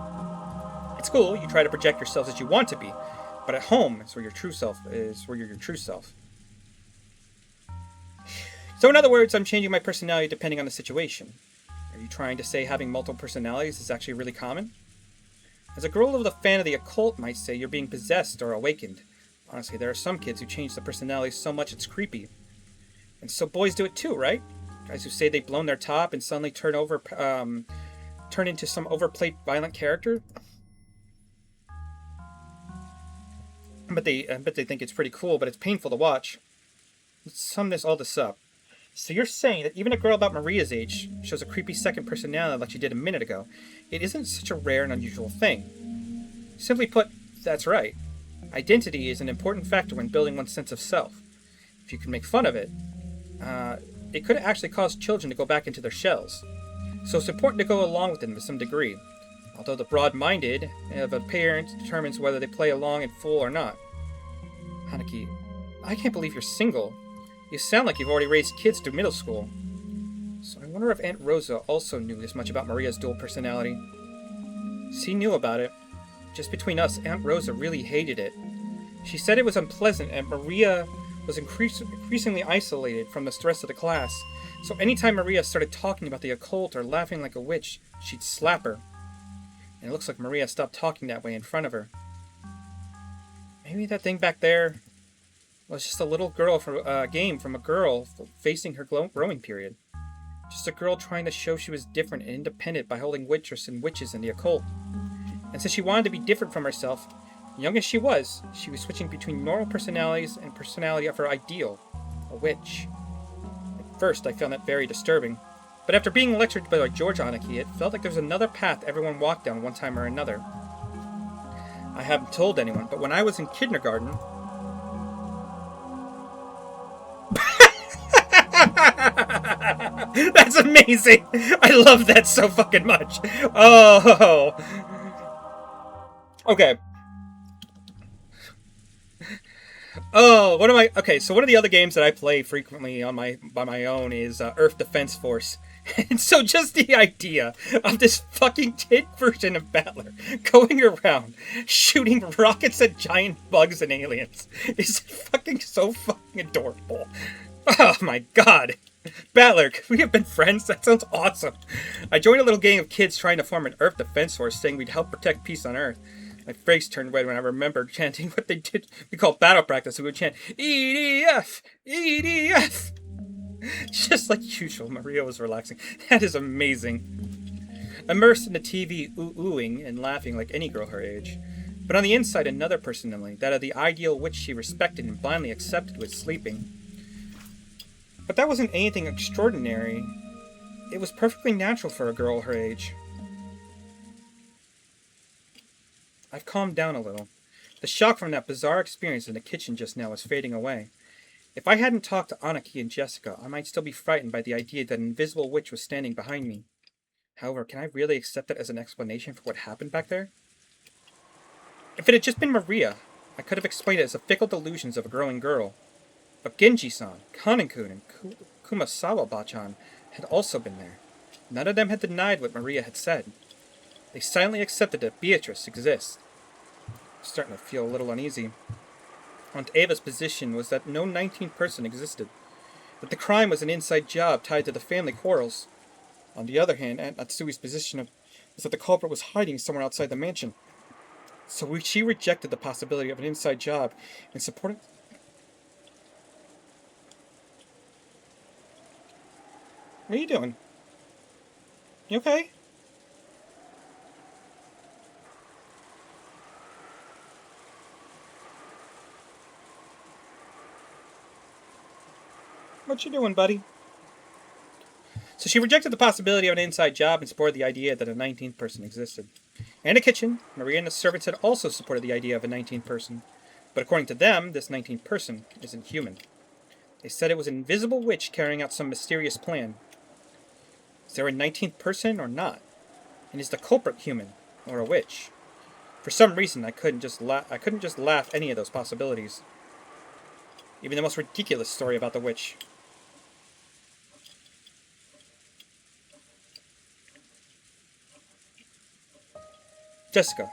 At school, you try to project yourself as you want to be, but at home is where your true self is, where you're your true self. So in other words, I'm changing my personality depending on the situation. Are you trying to say having multiple personalities is actually really common? As a girl with a fan of the occult might say, you're being possessed or awakened. Honestly, there are some kids who change the personality so much it's creepy. And so boys do it too, right? Guys who say they've blown their top and suddenly turn into some overplayed violent character. I bet they think it's pretty cool, but it's painful to watch. Let's sum all this up. So you're saying that even a girl about Maria's age shows a creepy second personality like she did a minute ago. It isn't such a rare and unusual thing. Simply put, that's right. Identity is an important factor when building one's sense of self. If you can make fun of it, it could actually cause children to go back into their shells. So it's important to go along with them to some degree. Although the broad-minded of a parent determines whether they play along in full or not. Hanaki, I can't believe you're single. You sound like you've already raised kids through middle school. So I wonder if Aunt Rosa also knew this much about Maria's dual personality. She knew about it. Just between us, Aunt Rosa really hated it. She said it was unpleasant and Maria was increasingly isolated from the rest of the class. So anytime Maria started talking about the occult or laughing like a witch, she'd slap her. And it looks like Maria stopped talking that way in front of her. Maybe that thing back there was just a little girl game from a girl facing her growing period. Just a girl trying to show she was different and independent by holding witches and witches in the occult. And since she wanted to be different from herself, young as she was switching between normal personalities and personality of her ideal, a witch. At first, I found that very disturbing. But after being lectured by George Anaki, it felt like there was another path everyone walked down one time or another. I haven't told anyone, but when I was in kindergarten... That's amazing! I love that so fucking much! Oh! Okay. Oh, what am I... Okay, so one of the other games that I play frequently by my own is Earth Defense Force. And so just the idea of this fucking kid version of Battler going around shooting rockets at giant bugs and aliens is fucking so fucking adorable. Oh my god. Battler, could we have been friends? That sounds awesome. I joined a little gang of kids trying to form an Earth Defense Force saying we'd help protect peace on Earth. My face turned red when I remembered chanting what they did. We called battle practice. We would chant, EDF! EDF! Just like usual, Maria was relaxing. That is amazing. Immersed in the TV, oohing and laughing like any girl her age. But on the inside, another personality, that of the ideal which she respected and blindly accepted, was sleeping. But that wasn't anything extraordinary. It was perfectly natural for a girl her age. I've calmed down a little. The shock from that bizarre experience in the kitchen just now was fading away. If I hadn't talked to Anaki and Jessica, I might still be frightened by the idea that an invisible witch was standing behind me. However, can I really accept that as an explanation for what happened back there? If it had just been Maria, I could have explained it as the fickle delusions of a growing girl. But Genji-san, Kanin-kun, and Kumasawa-bachan had also been there. None of them had denied what Maria had said. They silently accepted that Beatrice exists. I'm starting to feel a little uneasy. Aunt Ava's position was that no 19th person existed, that the crime was an inside job tied to the family quarrels. On the other hand, Aunt Natsui's position was that the culprit was hiding somewhere outside the mansion. So she rejected the possibility of an inside job and supported... What are you doing? You okay? What you doing, buddy? So she rejected the possibility of an inside job and supported the idea that a 19th person existed. In the kitchen, Maria and the servants had also supported the idea of a 19th person. But according to them, this 19th person isn't human. They said it was an invisible witch carrying out some mysterious plan. Is there a 19th person or not? And is the culprit human or a witch? For some reason, I couldn't just laugh any of those possibilities. Even the most ridiculous story about the witch. Jessica,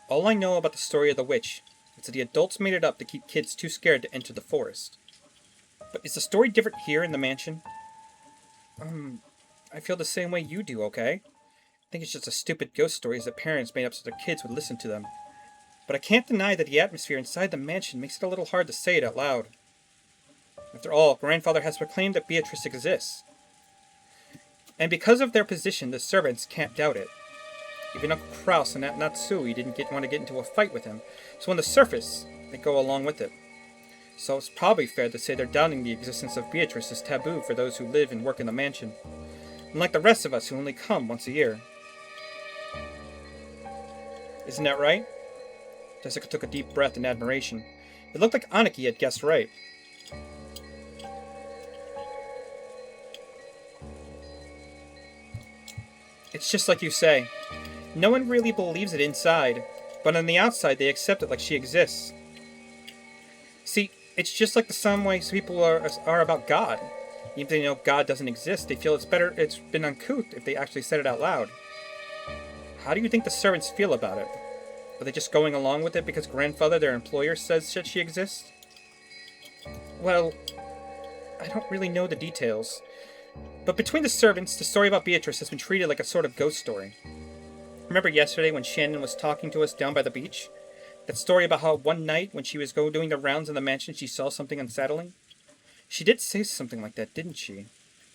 all I know about the story of the witch is that the adults made it up to keep kids too scared to enter the forest. But is the story different here in the mansion? I feel the same way you do, okay? I think it's just a stupid ghost stories that parents made up so their kids would listen to them. But I can't deny that the atmosphere inside the mansion makes it a little hard to say it out loud. After all, Grandfather has proclaimed that Beatrice exists. And because of their position, the servants can't doubt it. Even Uncle Kraus and Aunt Natsui didn't want to get into a fight with him, so on the surface, they go along with it. So it's probably fair to say they're doubting the existence of Beatrice as taboo for those who live and work in the mansion, unlike the rest of us who only come once a year. Isn't that right? Jessica took a deep breath in admiration. It looked like Aniki had guessed right. It's just like you say. No one really believes it inside, but on the outside they accept it like she exists. See, it's just like the some way people are about God. Even if they know God doesn't exist, they feel it's been uncouth if they actually said it out loud. How do you think the servants feel about it? Are they just going along with it because Grandfather, their employer, says that she exists? Well, I don't really know the details. But between the servants, the story about Beatrice has been treated like a sort of ghost story. Remember yesterday when Shannon was talking to us down by the beach? That story about how one night when she was doing the rounds in the mansion she saw something unsettling? She did say something like that, didn't she?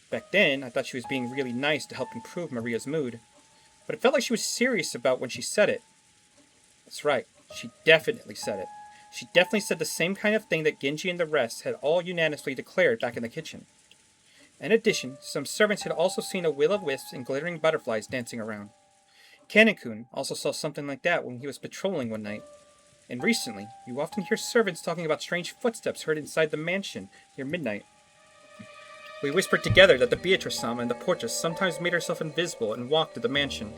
Back then, I thought she was being really nice to help improve Maria's mood. But it felt like she was serious about when she said it. That's right, she definitely said it. She definitely said the same kind of thing that Genji and the rest had all unanimously declared back in the kitchen. In addition, some servants had also seen a will-o'-wisps and glittering butterflies dancing around. Canon-kun also saw something like that when he was patrolling one night. And recently, you often hear servants talking about strange footsteps heard inside the mansion near midnight. We whispered together that the Beatrice-sama and the portress sometimes made herself invisible and walked to the mansion.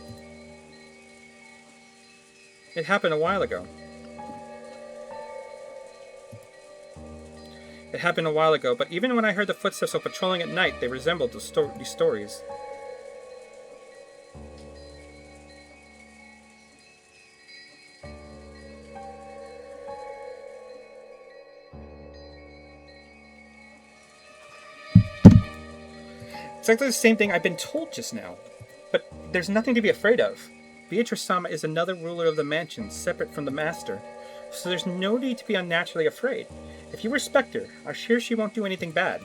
It happened a while ago. But even when I heard the footsteps while patrolling at night, they resembled these stories. It's exactly the same thing I've been told just now. But there's nothing to be afraid of. Beatrice-sama is another ruler of the mansion, separate from the master, so there's no need to be unnaturally afraid. If you respect her, I'm sure she won't do anything bad.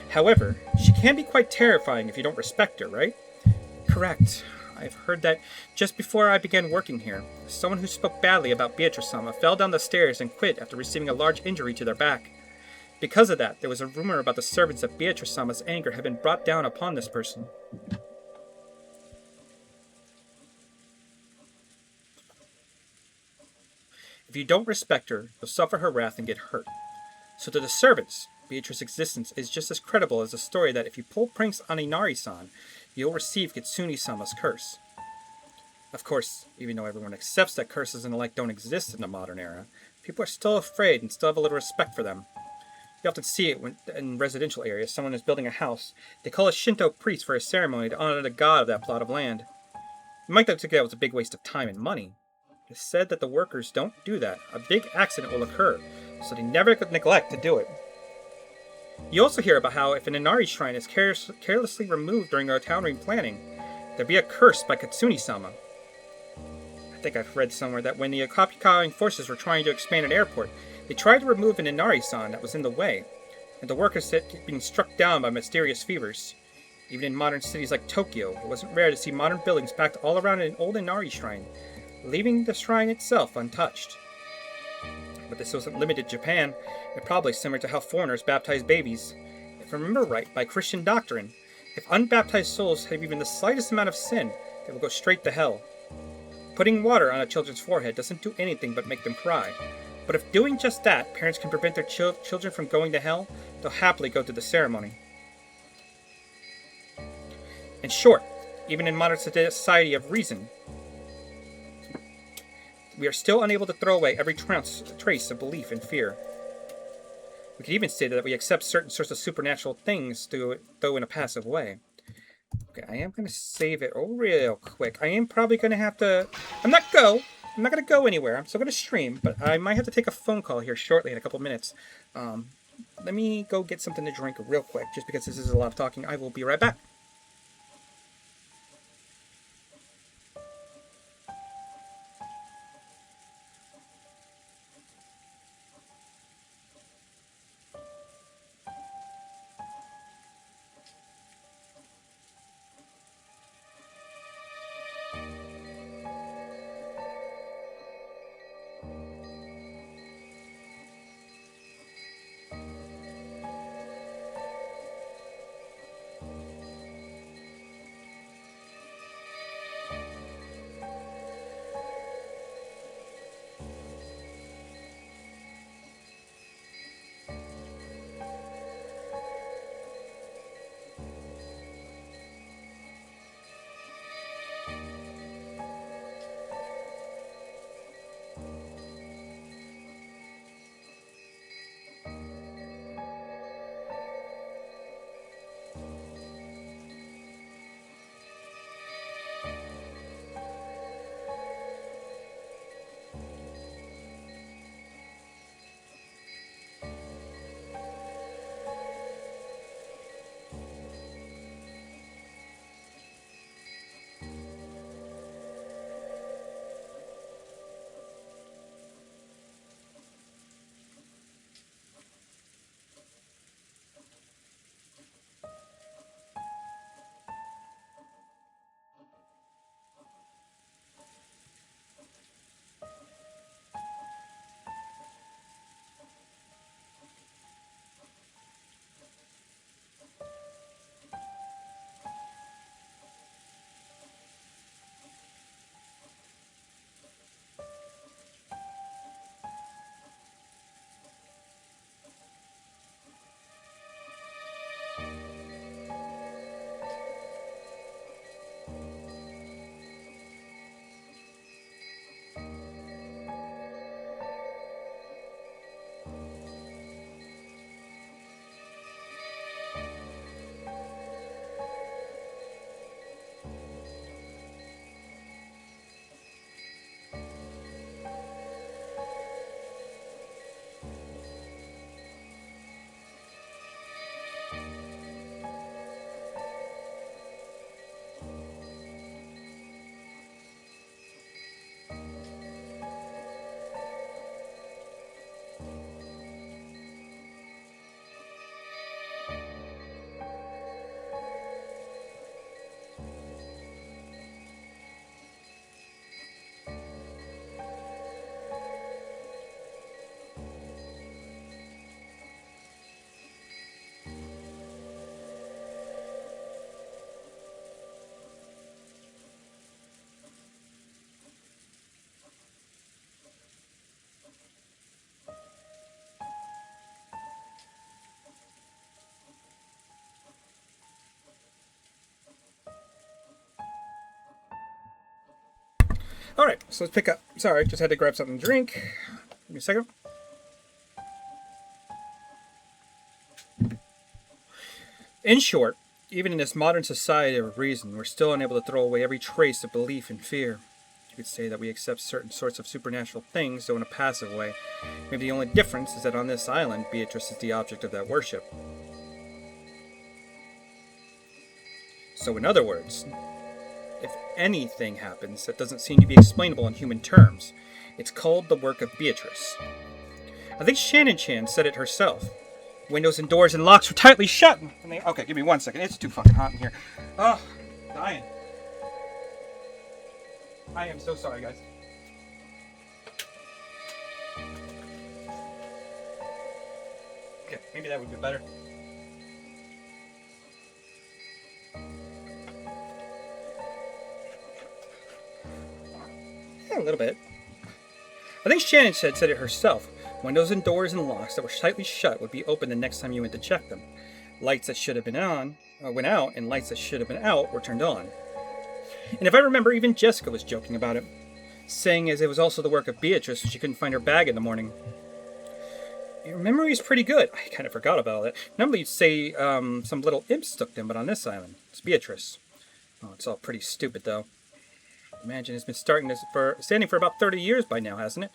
However, she can be quite terrifying if you don't respect her, right? Correct. I've heard that just before I began working here, someone who spoke badly about Beatrice-sama fell down the stairs and quit after receiving a large injury to their back. Because of that, there was a rumor about the servants that Beatrice-sama's anger had been brought down upon this person. If you don't respect her, you'll suffer her wrath and get hurt. So to the servants, Beatrice's existence is just as credible as the story that if you pull pranks on Inari-san, you'll receive Kitsune-sama's curse. Of course, even though everyone accepts that curses and the like don't exist in the modern era, people are still afraid and still have a little respect for them. You often see it when, in residential areas, someone is building a house. They call a Shinto priest for a ceremony to honor the god of that plot of land. You might think that was a big waste of time and money. It's said that the workers don't do that. A big accident will occur, so they never neglect to do it. You also hear about how if an Inari shrine is carelessly removed during a town replanning, there'd be a curse by Kitsune-sama. I think I've read somewhere that when the occupying forces were trying to expand an airport, they tried to remove an Inari-san that was in the way, and the workers had been struck down by mysterious fevers. Even in modern cities like Tokyo, it wasn't rare to see modern buildings packed all around an old Inari shrine, leaving the shrine itself untouched. But this wasn't limited to Japan, and probably similar to how foreigners baptize babies. If I remember right, by Christian doctrine, if unbaptized souls have even the slightest amount of sin, they will go straight to hell. Putting water on a children's forehead doesn't do anything but make them cry. But if doing just that, parents can prevent their children from going to hell, they'll happily go to the ceremony. In short, even in modern society of reason, we are still unable to throw away every trace of belief and fear. We could even say that we accept certain sorts of supernatural things, though in a passive way. Okay, I am going to save it real quick. I am probably going to have to... I'm not going to go anywhere. I'm still going to stream, but I might have to take a phone call here shortly in a couple minutes. Let me go get something to drink real quick, just because this is a lot of talking. I will be right back. Alright, so let's pick up. Sorry, just had to grab something to drink. Give me a second. In short, even in this modern society of reason, we're still unable to throw away every trace of belief and fear. You could say that we accept certain sorts of supernatural things, though in a passive way. Maybe the only difference is that on this island, Beatrice is the object of that worship. So in other words, if anything happens that doesn't seem to be explainable in human terms, it's called the work of Beatrice. I think Shannon Chan said it herself. Windows and doors and locks were tightly shut. Okay, give me 1 second. It's too fucking hot in here. Oh, dying. I am so sorry, guys. Okay, maybe that would be better. Yeah, a little bit. I think Shannon said it herself. Windows and doors and locks that were tightly shut would be open the next time you went to check them. Lights that should have been on went out, and lights that should have been out were turned on. And if I remember, even Jessica was joking about it, saying as it was also the work of Beatrice when she couldn't find her bag in the morning. Your memory is pretty good. I kind of forgot about all that. Normally you'd say some little imp stuck them, but on this island, it's Beatrice. Oh, it's all pretty stupid, though. Imagine it's been standing for about 30 years by now, hasn't it?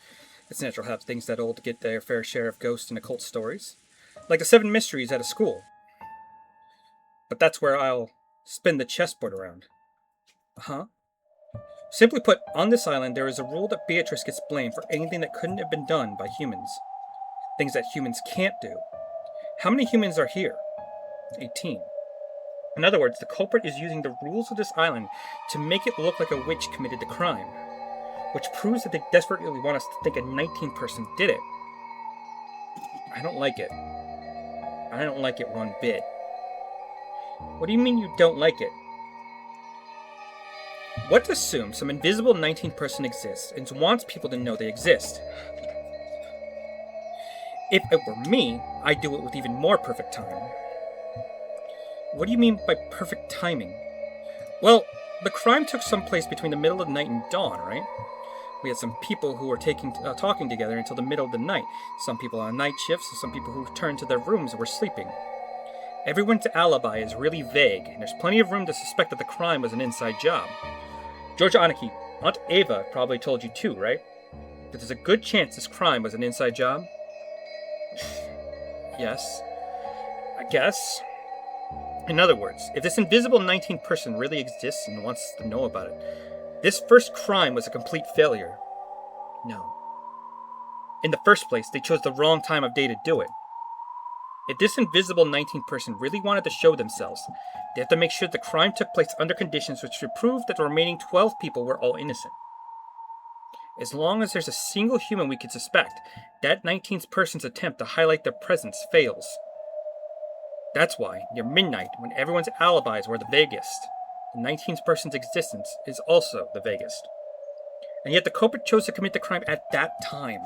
It's natural to have things that old to get their fair share of ghost and occult stories. Like the 7 mysteries at a school. But that's where I'll spin the chessboard around. Uh-huh. Simply put, on this island, there is a rule that Beatrice gets blamed for anything that couldn't have been done by humans. Things that humans can't do. How many humans are here? 18. In other words, the culprit is using the rules of this island to make it look like a witch committed the crime. Which proves that they desperately want us to think a 19th person did it. I don't like it. I don't like it one bit. What do you mean you don't like it? Let's assume some invisible 19th person exists and wants people to know they exist. If it were me, I'd do it with even more perfect time. What do you mean by perfect timing? Well, the crime took some place between the middle of the night and dawn, right? We had some people who were talking together until the middle of the night. Some people on night shifts, and some people who returned to their rooms and were sleeping. Everyone's alibi is really vague, and there's plenty of room to suspect that the crime was an inside job. George Aniki, Aunt Ava probably told you too, right? That there's a good chance this crime was an inside job? Yes. I guess. In other words, if this invisible 19th person really exists and wants us to know about it, this first crime was a complete failure. No. In the first place, they chose the wrong time of day to do it. If this invisible 19th person really wanted to show themselves, they have to make sure the crime took place under conditions which would prove that the remaining 12 people were all innocent. As long as there's a single human we could suspect, that 19th person's attempt to highlight their presence fails. That's why, near midnight, when everyone's alibis were the vaguest, the 19th person's existence is also the vaguest. And yet the culprit chose to commit the crime at that time.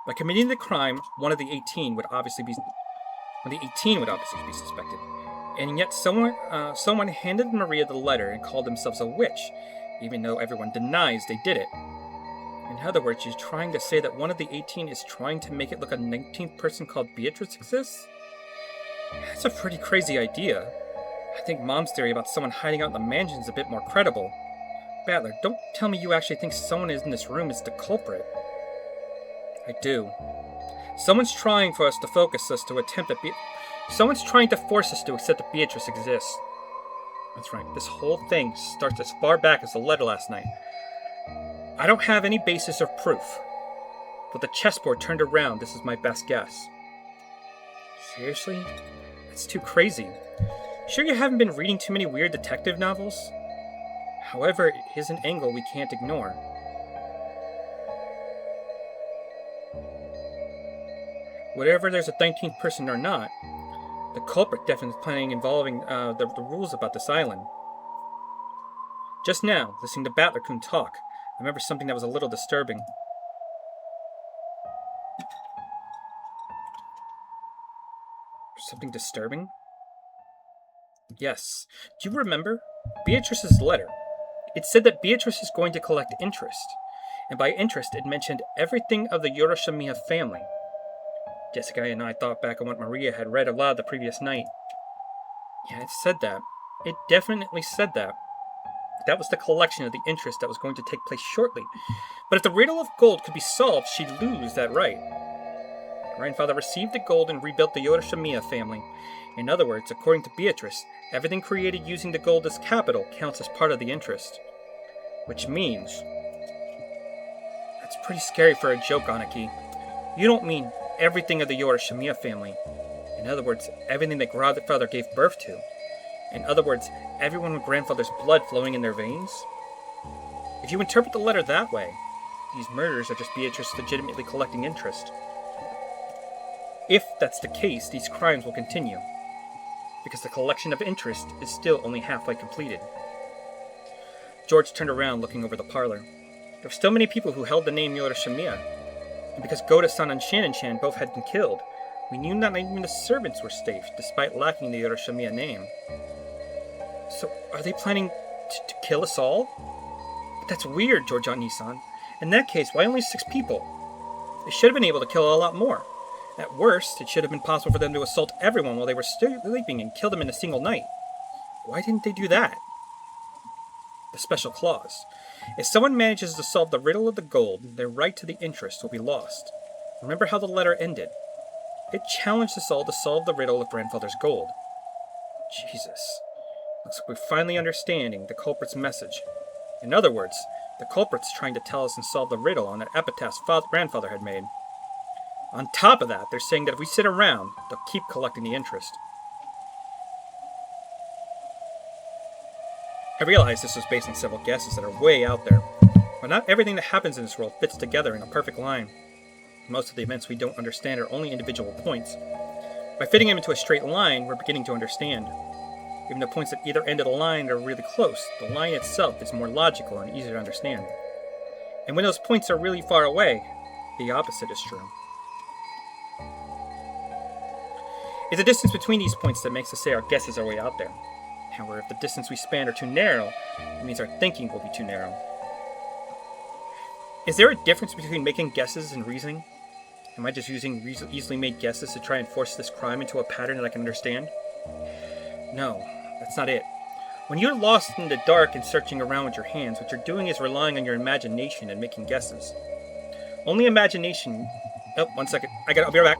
By committing the crime, one of the 18 would obviously be suspected. And yet someone handed Maria the letter and called themselves a witch, even though everyone denies they did it. In other words, she's trying to say that one of the 18 is trying to make it look a 19th person called Beatrice exists? That's a pretty crazy idea. I think Mom's theory about someone hiding out in the mansion is a bit more credible. Battler, don't tell me you actually think someone in this room is the culprit. I do. Someone's trying to force us to accept that Beatrice exists. That's right, this whole thing starts as far back as the letter last night. I don't have any basis or proof. But the chessboard turned around, this is my best guess. Seriously? That's too crazy. Sure you haven't been reading too many weird detective novels? However, it is an angle we can't ignore. Whatever there's a 19th person or not, the culprit definitely is planning involving the rules about this island. Just now, listening to Battler-kun talk, I remember something that was a little disturbing. Something disturbing? Yes. Do you remember? Beatrice's letter. It said that Beatrice is going to collect interest. And by interest, it mentioned everything of the Yoroshiya family. Jessica and I thought back on what Maria had read aloud the previous night. Yeah, it said that. It definitely said that. That was the collection of the interest that was going to take place shortly. But if the riddle of gold could be solved, she'd lose that right. Grandfather received the gold and rebuilt the Yoroshiya family. In other words, according to Beatrice, everything created using the gold as capital counts as part of the interest. Which means... That's pretty scary for a joke, Aniki. You don't mean everything of the Yorishimiya family. In other words, everything that grandfather gave birth to. In other words, everyone with grandfather's blood flowing in their veins. If you interpret the letter that way, these murders are just Beatrice legitimately collecting interest. If that's the case, these crimes will continue, because the collection of interest is still only halfway completed. George turned around, looking over the parlor. There were still many people who held the name Yorishimiya, and because Goda-san and Shannon-chan both had been killed, we knew not even the servants were safe, despite lacking the Yorishimiya name. So, are they planning to kill us all? But that's weird, Georgiani-san. In that case, why only 6 people? They should have been able to kill a lot more. At worst, it should have been possible for them to assault everyone while they were sleeping and kill them in a single night. Why didn't they do that? The special clause. If someone manages to solve the riddle of the gold, their right to the interest will be lost. Remember how the letter ended. It challenged us all to solve the riddle of grandfather's gold. Jesus. Looks like we're finally understanding the culprit's message. In other words, the culprit's trying to tell us and solve the riddle on that epitaph grandfather had made. On top of that, they're saying that if we sit around, they'll keep collecting the interest. I realize this was based on several guesses that are way out there, but not everything that happens in this world fits together in a perfect line. Most of the events we don't understand are only individual points. By fitting them into a straight line, we're beginning to understand. Even the points at either end of the line are really close, the line itself is more logical and easier to understand. And when those points are really far away, the opposite is true. It's the distance between these points that makes us say our guesses are way out there. However, if the distance we span are too narrow, it means our thinking will be too narrow. Is there a difference between making guesses and reasoning? Am I just using easily made guesses to try and force this crime into a pattern that I can understand? No, that's not it. When you're lost in the dark and searching around with your hands, what you're doing is relying on your imagination and making guesses. Only imagination... Oh, 1 second. I'll be right back.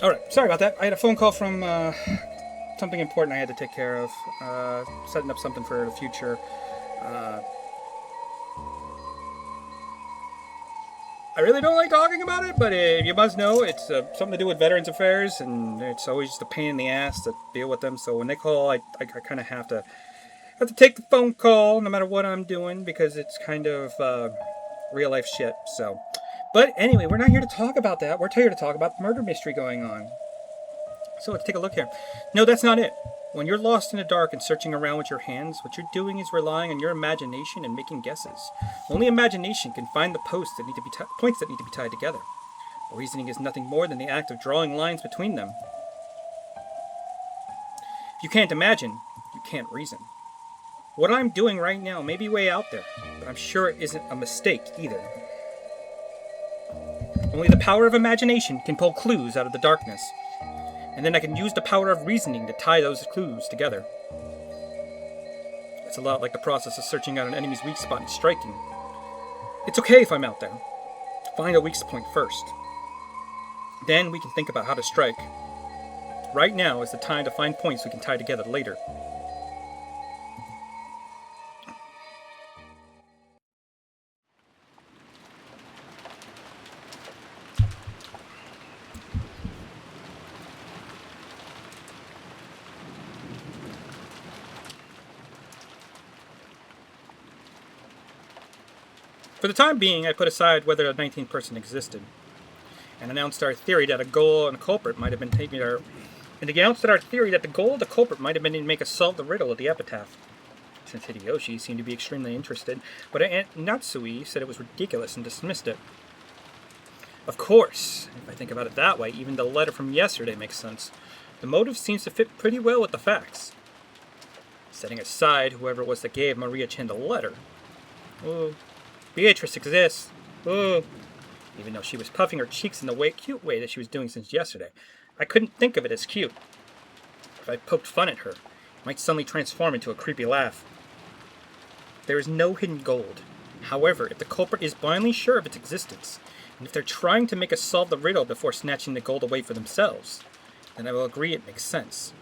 All right, sorry about that. I had a phone call from something important I had to take care of, setting up something for the future. Uh, I really don't like talking about it, but you must know it's something to do with Veterans Affairs, and it's always just a pain in the ass to deal with them. So when they call, I kind of have to take the phone call no matter what I'm doing because it's kind of real life shit. So, but anyway, we're not here to talk about that. We're here to talk about the murder mystery going on. So let's take a look here. No, that's not it. When you're lost in the dark and searching around with your hands, what you're doing is relying on your imagination and making guesses. Only imagination can find the points that need to be tied together. Reasoning is nothing more than the act of drawing lines between them. If you can't imagine, you can't reason. What I'm doing right now may be way out there, but I'm sure it isn't a mistake either. Only the power of imagination can pull clues out of the darkness. And then I can use the power of reasoning to tie those clues together. It's a lot like the process of searching out an enemy's weak spot and striking. It's okay if I'm out there. Find a weak point first. Then we can think about how to strike. Right now is the time to find points we can tie together later. For the time being, I put aside whether a 19th person existed, and announced our theory that a goal and a culprit might have been taking our... And announced that our theory that the goal of the culprit might have been to make us solve the riddle of the epitaph. Since Hideyoshi seemed to be extremely interested, but Aunt Natsui said it was ridiculous and dismissed it. Of course, if I think about it that way, even the letter from yesterday makes sense. The motive seems to fit pretty well with the facts. Setting aside whoever it was that gave Maria Chen the letter. Oh, Beatrice exists. Oh. Even though she was puffing her cheeks in the cute way that she was doing since yesterday, I couldn't think of it as cute. If I poked fun at her, it might suddenly transform into a creepy laugh. There is no hidden gold. However, if the culprit is blindly sure of its existence, and if they're trying to make us solve the riddle before snatching the gold away for themselves, then I will agree it makes sense.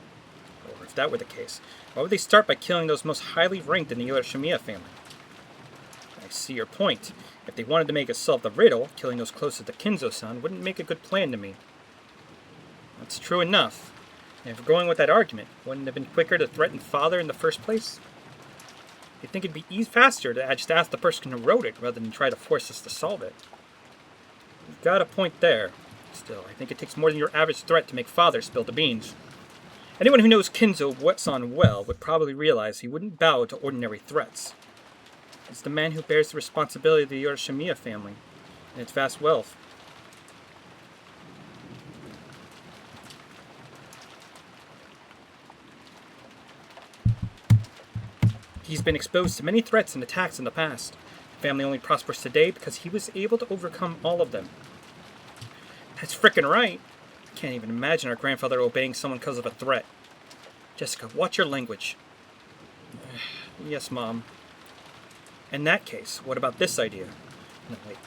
Or if that were the case, why would they start by killing those most highly ranked in the Yoshimiya family? I see your point. If they wanted to make us solve the riddle, killing those closest to Kinzo-san wouldn't make a good plan to me. That's true enough. And if we're going with that argument, wouldn't it have been quicker to threaten father in the first place? You'd think it'd be faster to just ask the person who wrote it rather than try to force us to solve it. You've got a point there. Still, I think it takes more than your average threat to make father spill the beans. Anyone who knows Kinzo-san well would probably realize he wouldn't bow to ordinary threats. It's the man who bears the responsibility of the Yoshimiya family and its vast wealth. He's been exposed to many threats and attacks in the past. The family only prospers today because he was able to overcome all of them. That's frickin' right. I can't even imagine our grandfather obeying someone because of a threat. Jessica, watch your language. Yes, Mom. In that case, what about this idea? No, wait.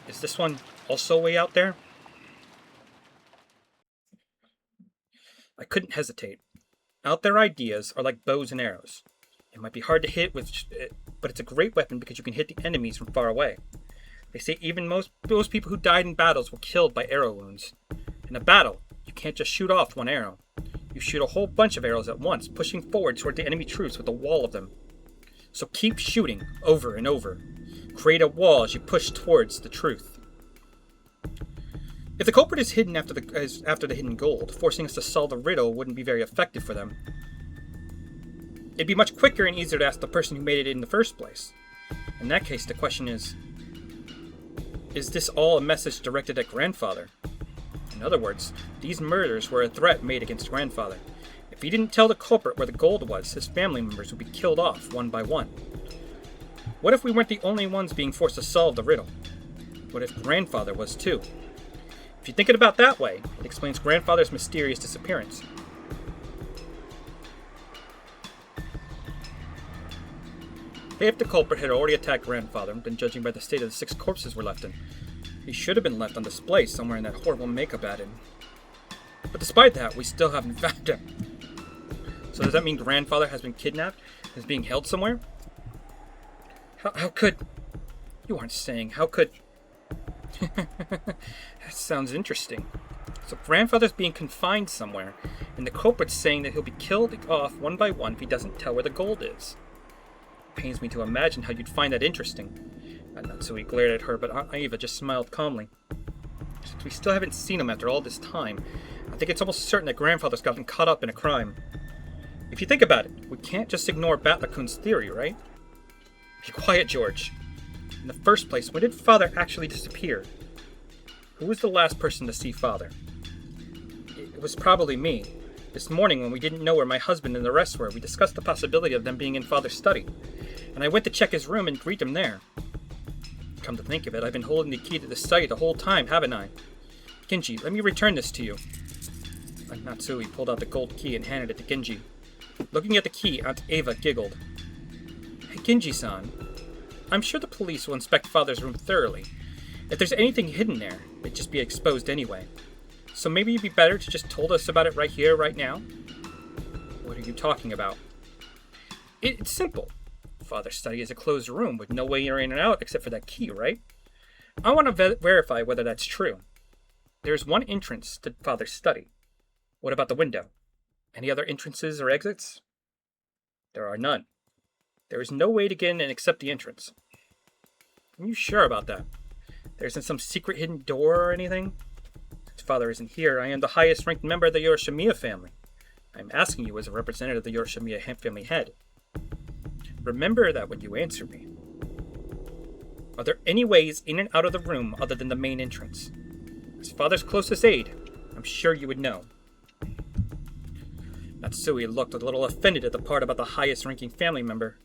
Is this one also way out there? I couldn't hesitate. Out there ideas are like bows and arrows. It might be hard to hit with, but it's a great weapon because you can hit the enemies from far away. They say even most people who died in battles were killed by arrow wounds. In a battle, you can't just shoot off one arrow. You shoot a whole bunch of arrows at once, pushing forward toward the enemy troops with a wall of them. So keep shooting, over and over. Create a wall as you push towards the truth. If the culprit is hidden after the hidden gold, forcing us to solve the riddle wouldn't be very effective for them. It'd be much quicker and easier to ask the person who made it in the first place. In that case, the question is this all a message directed at grandfather? In other words, these murders were a threat made against grandfather. If he didn't tell the culprit where the gold was, his family members would be killed off one by one. What if we weren't the only ones being forced to solve the riddle? What if grandfather was too? If you think it about that way, it explains grandfather's mysterious disappearance. If the culprit had already attacked grandfather, then judging by the state of the 6 corpses we're left in, he should have been left on display somewhere in that horrible makeup added. But despite that, we still haven't found him. So does that mean grandfather has been kidnapped and is being held somewhere? How could... You aren't saying, how could... That sounds interesting. So grandfather's being confined somewhere, and the culprit's saying that he'll be killed off one by one if he doesn't tell where the gold is. Pains me to imagine how you'd find that interesting. Natsui glared at her, but Aunt Eva just smiled calmly. Since we still haven't seen him after all this time, I think it's almost certain that grandfather's gotten caught up in a crime. If you think about it, we can't just ignore Batlacoon's theory, right? Be quiet, George. In the first place, when did Father actually disappear? Who was the last person to see Father? It was probably me. This morning, when we didn't know where my husband and the rest were, we discussed the possibility of them being in Father's study, and I went to check his room and greet him there. Come to think of it, I've been holding the key to the study the whole time, haven't I? Genji, let me return this to you. Natsui pulled out the gold key and handed it to Genji. Looking at the key, Aunt Eva giggled. Hey, Genji-san, I'm sure the police will inspect Father's room thoroughly. If there's anything hidden there, it'd just be exposed anyway. So maybe it'd be better to just told us about it right here, right now? What are you talking about? It's simple. Father's study is a closed room with no way you're in and out except for that key, right? I want to verify whether that's true. There's one entrance to Father's study. What about the window? Any other entrances or exits? There are none. There is no way to get in except the entrance. Are you sure about that? There isn't some secret hidden door or anything? Since Father isn't here, I am the highest ranked member of the Yorishimiya family. I am asking you as a representative of the Yorishimiya family head. Remember that when you answer me. Are there any ways in and out of the room other than the main entrance? As Father's closest aide, I'm sure you would know. Natsui looked a little offended at the part about the highest ranking family member.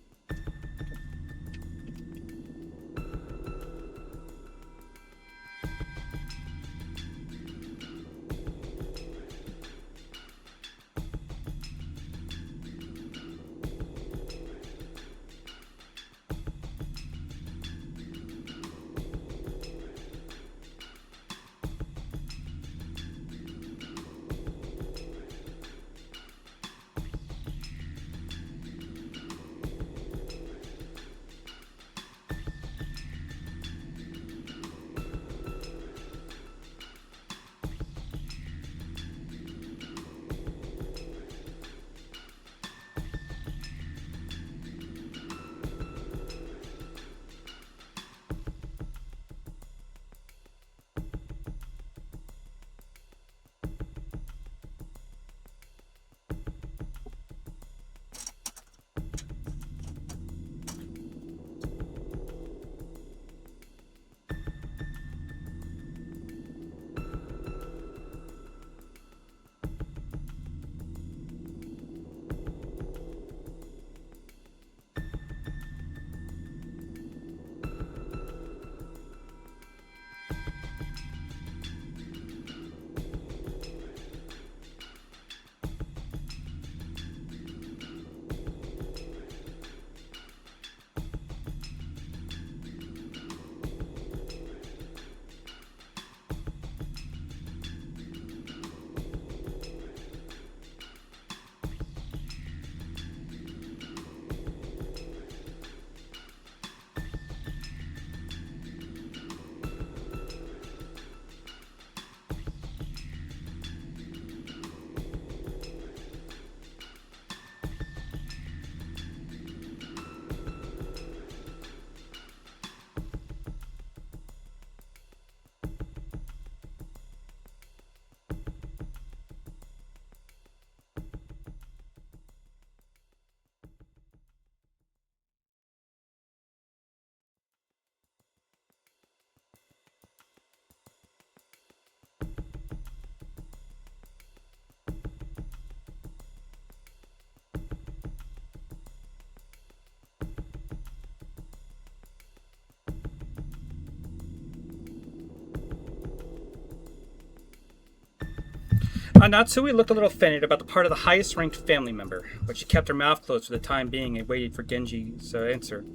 Natsui looked a little offended about the part of the highest ranked family member, but she kept her mouth closed for the time being and waited for Genji's answer.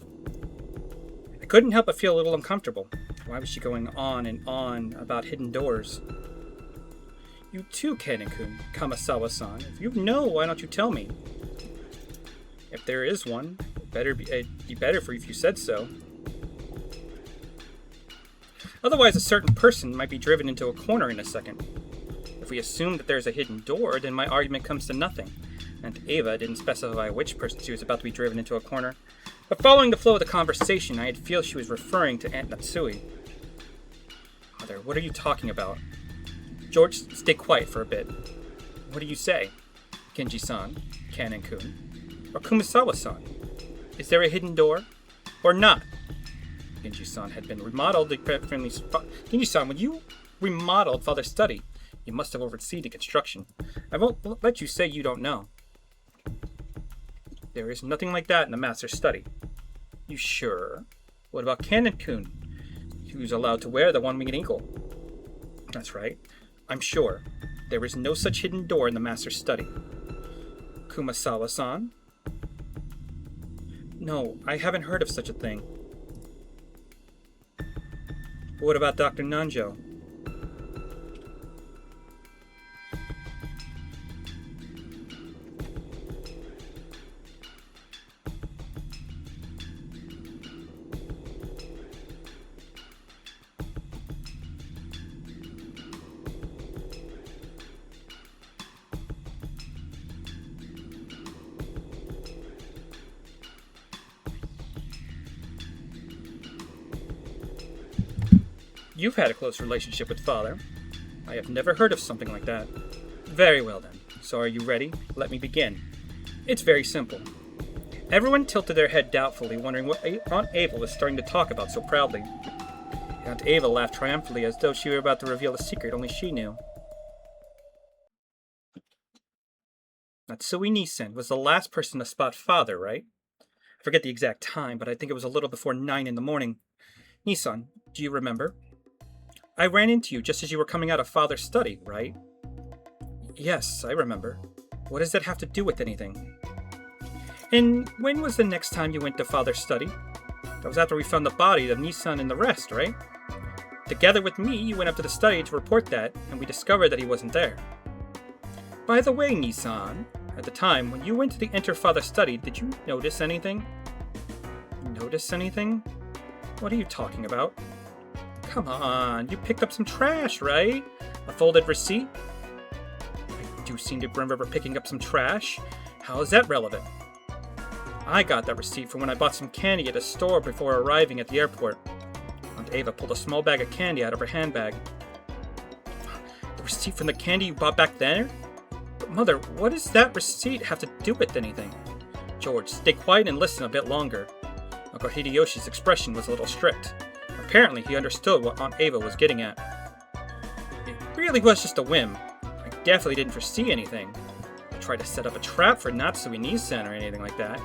I couldn't help but feel a little uncomfortable. Why was she going on and on about hidden doors? You too, Ken-kun, Kamasawa-san. If you know, why don't you tell me? If there is one, it'd be better for you if you said so. Otherwise, a certain person might be driven into a corner in a second. If we assume that there's a hidden door, then my argument comes to nothing. Aunt Ava didn't specify which person she was about to be driven into a corner. But following the flow of the conversation, I'd feel she was referring to Aunt Natsui. Mother, what are you talking about? George, stay quiet for a bit. What do you say? Genji-san, Kanen-kun, or Kumasawa-san? Is there a hidden door? Or not? Genji-san had been remodeled. Genji-san, when you remodeled Father's study, you must have overseen the construction. I won't let you say you don't know. There is nothing like that in the master's study. You sure? What about Kanen-kun? Who's allowed to wear the one-winged eagle? That's right. I'm sure. There is no such hidden door in the master's study. Kumasawa-san? No, I haven't heard of such a thing. What about Dr. Nanjo? You've had a close relationship with Father. I have never heard of something like that. Very well then. So are you ready? Let me begin. It's very simple. Everyone tilted their head doubtfully, wondering what Aunt Ava was starting to talk about so proudly. Aunt Ava laughed triumphantly as though she were about to reveal a secret only she knew. Natsui Nisen was the last person to spot Father, right? I forget the exact time, but I think it was a little before 9 in the morning. Nisan, do you remember? I ran into you just as you were coming out of Father's study, right? Yes, I remember. What does that have to do with anything? And when was the next time you went to Father's study? That was after we found the body of Nisan and the rest, right? Together with me, you went up to the study to report that, and we discovered that he wasn't there. By the way, Nisan, at the time, when you went to the Enter Father study, did you notice anything? Notice anything? What are you talking about? Come on, you picked up some trash, right? A folded receipt? I do seem to remember picking up some trash. How is that relevant? I got that receipt from when I bought some candy at a store before arriving at the airport. Aunt Ava pulled a small bag of candy out of her handbag. The receipt from the candy you bought back there? But Mother, what does that receipt have to do with anything? George, stay quiet and listen a bit longer. Uncle Hideyoshi's expression was a little strict. Apparently, he understood what Aunt Ava was getting at. It really was just a whim. I definitely didn't foresee anything. I tried to set up a trap for Natsui Nisan or anything like that.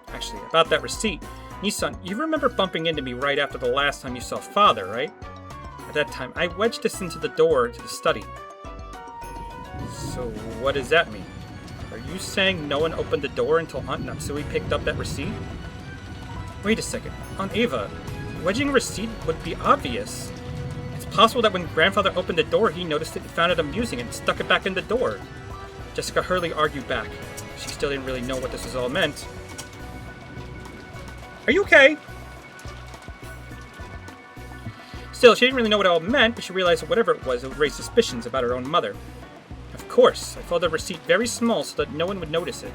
Actually, about that receipt, Nisan, you remember bumping into me right after the last time you saw Father, right? At that time, I wedged us into the door to the study. So, what does that mean? Are you saying no one opened the door until Aunt Natsui picked up that receipt? Wait a second, Aunt Ava. Wedging a receipt would be obvious. It's possible that when Grandfather opened the door, he noticed it and found it amusing and stuck it back in the door. Jessica Hurley argued back. She still didn't really know what this was all meant. Are you okay? Still, she didn't really know what it all meant, but she realized that whatever it would raise suspicions about her own mother. Of course, I folded the receipt very small so that no one would notice it.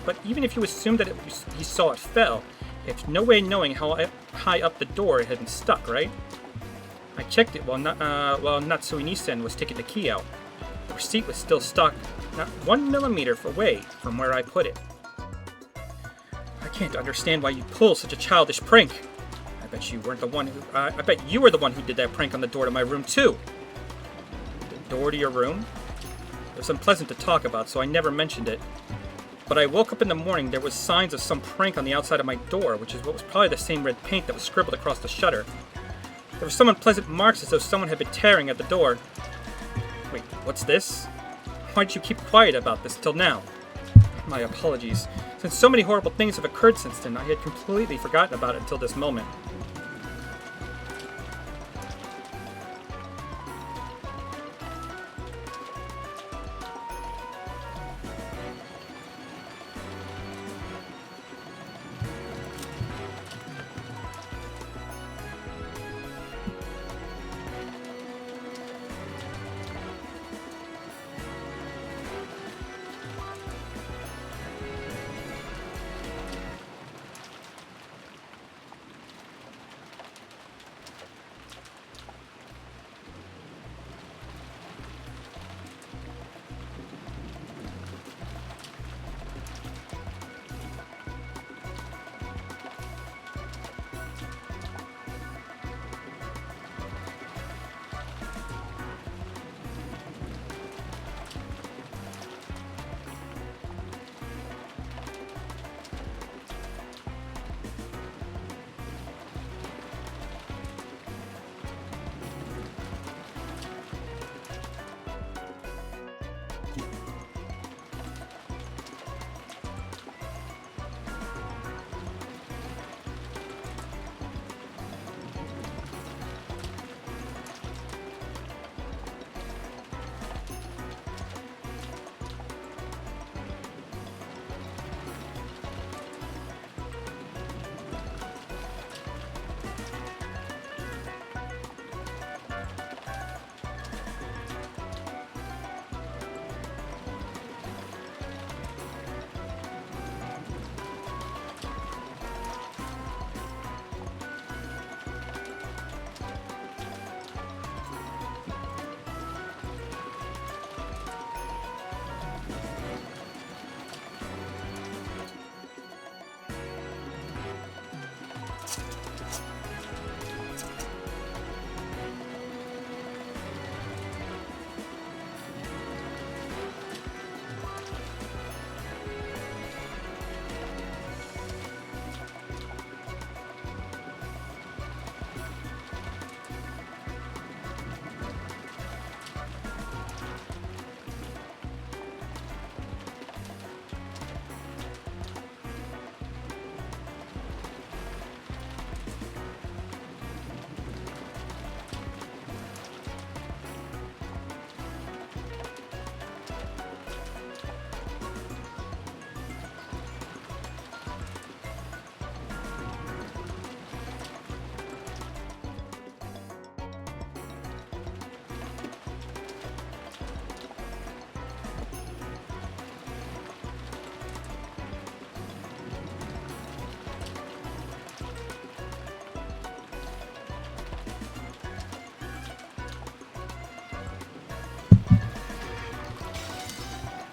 But even if you assumed that he saw it fell, there's no way knowing how high up the door it had been stuck, right? I checked it while Natsui Nisan was taking the key out. The receipt was still stuck not 1 millimeter away from where I put it. I can't understand why you pull such a childish prank. I bet you weren't the one who. I bet you were the one who did that prank on the door to my room too. The door to your room? It was unpleasant to talk about, so I never mentioned it. But I woke up in the morning, there was signs of some prank on the outside of my door, which is what was probably the same red paint that was scribbled across the shutter. There were some unpleasant marks as though someone had been tearing at the door. Wait, what's this? Why'd you keep quiet about this till now? My apologies. Since so many horrible things have occurred since then, I had completely forgotten about it until this moment.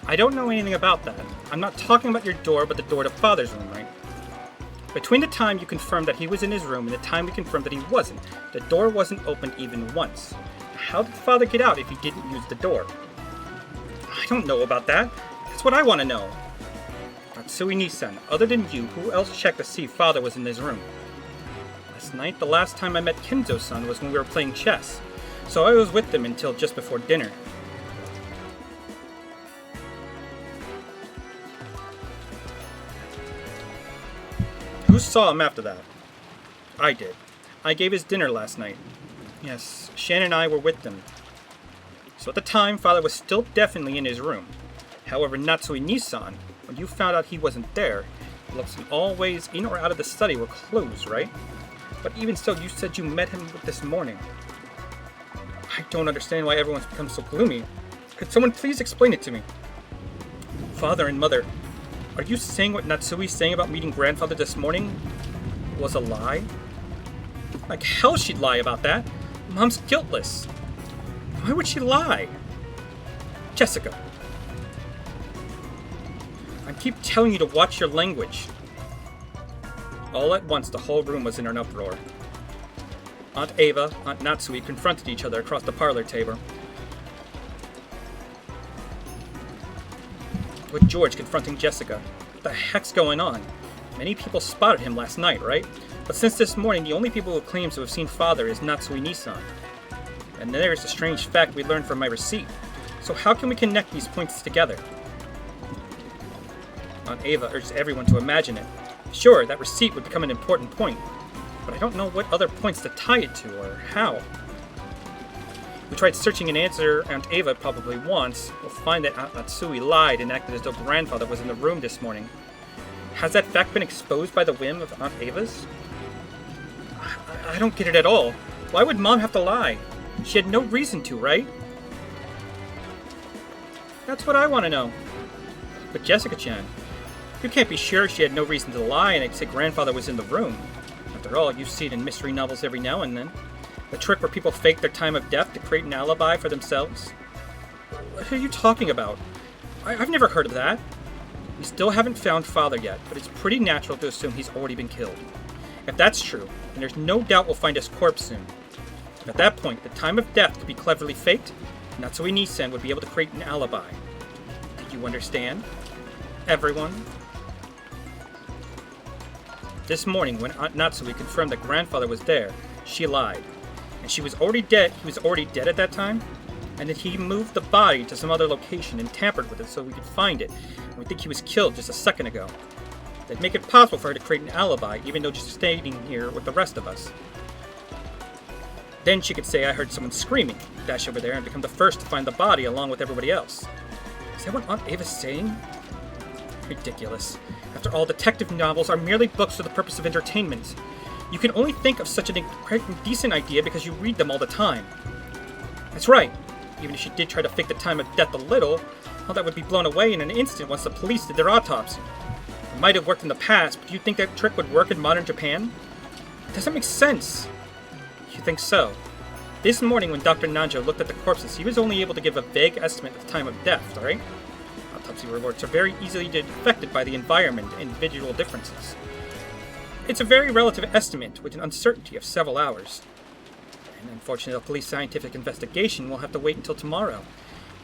I don't know anything about that. I'm not talking about your door, but the door to Father's room, right? Between the time you confirmed that he was in his room and the time we confirmed that he wasn't, the door wasn't opened even once. How did Father get out if he didn't use the door? I don't know about that. That's what I want to know. Natsui-Nisan, other than you, who else checked to see if Father was in his room? Last night, the last time I met Kenzo-san was when we were playing chess, so I was with them until just before dinner. Who saw him after that? I did. I gave his dinner last night. Yes, Shan and I were with them. So at the time, Father was still definitely in his room. However, Natsui-Nisan, when you found out he wasn't there, the looks in all ways in or out of the study were closed, right? But even so, you said you met him this morning. I don't understand why everyone's become so gloomy. Could someone please explain it to me? Father and Mother, are you saying what Natsui's saying about meeting Grandfather this morning was a lie? Like hell she'd lie about that. Mom's guiltless. Why would she lie? Jessica. I keep telling you to watch your language. All at once, the whole room was in an uproar. Aunt Ava, Aunt Natsui confronted each other across the parlor table, with George confronting Jessica. What the heck's going on? Many people spotted him last night, right? But since this morning, the only people who claim to have seen Father is Natsui-Nisan. And there's a strange fact we learned from my receipt. So how can we connect these points together? Aunt Ava urged everyone to imagine it. Sure, that receipt would become an important point, but I don't know what other points to tie it to or how. We tried searching an answer Aunt Ava probably wants. We'll find that Aunt Natsui lied and acted as though Grandfather was in the room this morning. Has that fact been exposed by the whim of Aunt Ava's? I don't get it at all. Why would Mom have to lie? She had no reason to, right? That's what I want to know. But Jessica-chan, you can't be sure she had no reason to lie and say Grandfather was in the room. After all, you see it in mystery novels every now and then. The trick where people fake their time of death to create an alibi for themselves. What are you talking about? I've never heard of that. We still haven't found Father yet, but it's pretty natural to assume he's already been killed. If that's true, then there's no doubt we'll find his corpse soon. At that point, the time of death could be cleverly faked, and Natsui-Nisan would be able to create an alibi. Do you understand? Everyone? This morning, when Aunt Natsui confirmed that Grandfather was there, she lied. And he was already dead at that time? And that he moved the body to some other location and tampered with it so we could find it, and we think he was killed just a second ago. That'd make it possible for her to create an alibi, even though just staying here with the rest of us. Then she could say I heard someone screaming, dash over there and become the first to find the body along with everybody else. Is that what Aunt Ava's saying? Ridiculous. After all, detective novels are merely books for the purpose of entertainment. You can only think of such a decent idea because you read them all the time. That's right. Even if she did try to fake the time of death a little, all that would be blown away in an instant once the police did their autopsy. It might have worked in the past, but do you think that trick would work in modern Japan? It doesn't make sense. You think so? This morning when Dr. Nanjo looked at the corpses, he was only able to give a vague estimate of the time of death, right? Autopsy reports are very easily affected by the environment and individual differences. It's a very relative estimate with an uncertainty of several hours. And unfortunately, the police scientific investigation will have to wait until tomorrow.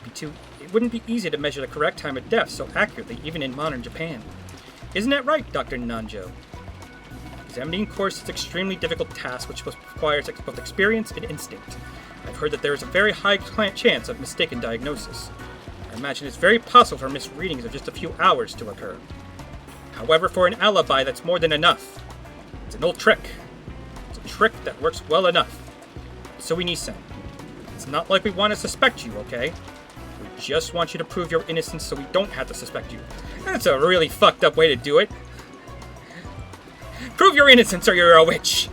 It wouldn't be easy to measure the correct time of death so accurately, even in modern Japan. Isn't that right, Dr. Nanjo? Examining course is an extremely difficult task which requires both experience and instinct. I've heard that there is a very high chance of mistaken diagnosis. I imagine it's very possible for misreadings of just a few hours to occur. However, for an alibi, that's more than enough. It's an old trick. It's a trick that works well enough. So we Nissan. It's not like we want to suspect you, okay? We just want you to prove your innocence so we don't have to suspect you. That's a really fucked up way to do it. Prove your innocence or you're a witch!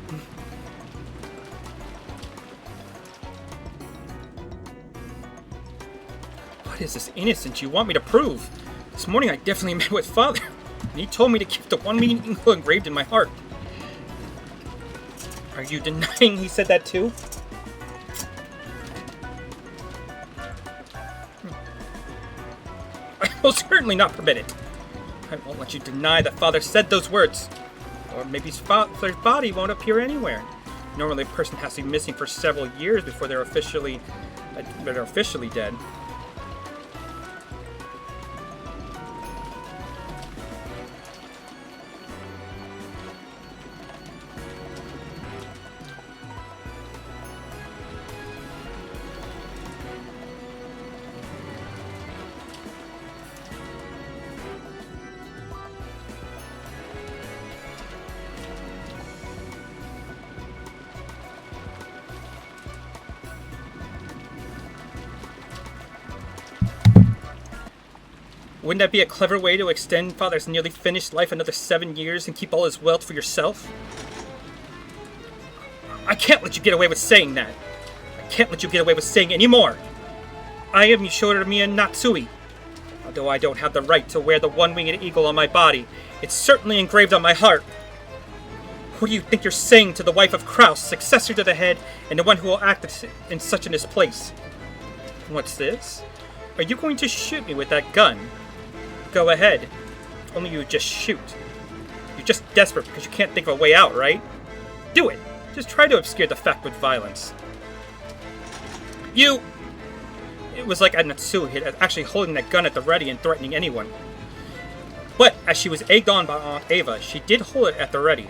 What is this innocence you want me to prove? This morning I definitely met with Father, and he told me to keep the one meaning engraved in my heart. Are you denying he said that too? Will certainly not permit it. I won't let you deny that father said those words. Or maybe father's body won't appear anywhere. Normally a person has to be missing for several years before they're officially dead. Wouldn't that be a clever way to extend father's nearly finished life another 7 years and keep all his wealth for yourself? I can't let you get away with saying that. I can't let you get away with saying any more. I am Yoshiromiya Natsui. Although I don't have the right to wear the one-winged eagle on my body, it's certainly engraved on my heart. Who do you think you're saying to the wife of Kraus, successor to the head, and the one who will act in such in his place? What's this? Are you going to shoot me with that gun? Go ahead. Only you just shoot. You're just desperate because you can't think of a way out, right? Do it. Just try to obscure the fact with violence. You... It was like Natsui actually holding that gun at the ready and threatening anyone. But, as she was egged on by Aunt Ava, she did hold it at the ready.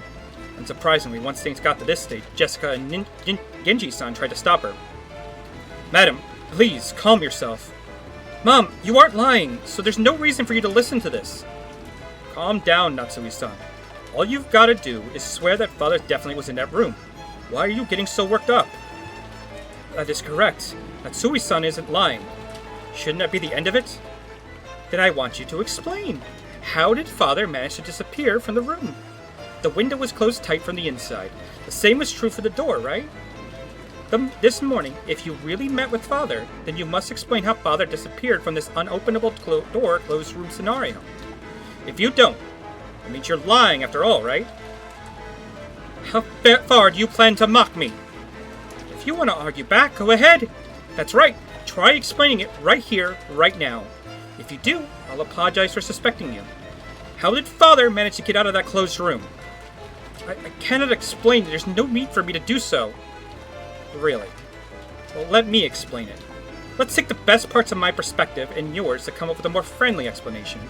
Unsurprisingly, once things got to this stage, Jessica and Genji-san tried to stop her. Madam, please, calm yourself. Mom, you aren't lying, so there's no reason for you to listen to this. Calm down, Natsui-san. All you've got to do is swear that father definitely was in that room. Why are you getting so worked up? That is correct. Natsui-san isn't lying. Shouldn't that be the end of it? Then I want you to explain. How did father manage to disappear from the room? The window was closed tight from the inside. The same was true for the door, right? This morning, if you really met with father, then you must explain how father disappeared from this unopenable door closed room scenario. If you don't, it means you're lying after all, right? How far do you plan to mock me? If you want to argue back, go ahead. That's right. Try explaining it right here, right now. If you do, I'll apologize for suspecting you. How did father manage to get out of that closed room? I cannot explain it. There's no need for me to do so. Really? Well, let me explain it. Let's take the best parts of my perspective and yours to come up with a more friendly explanation.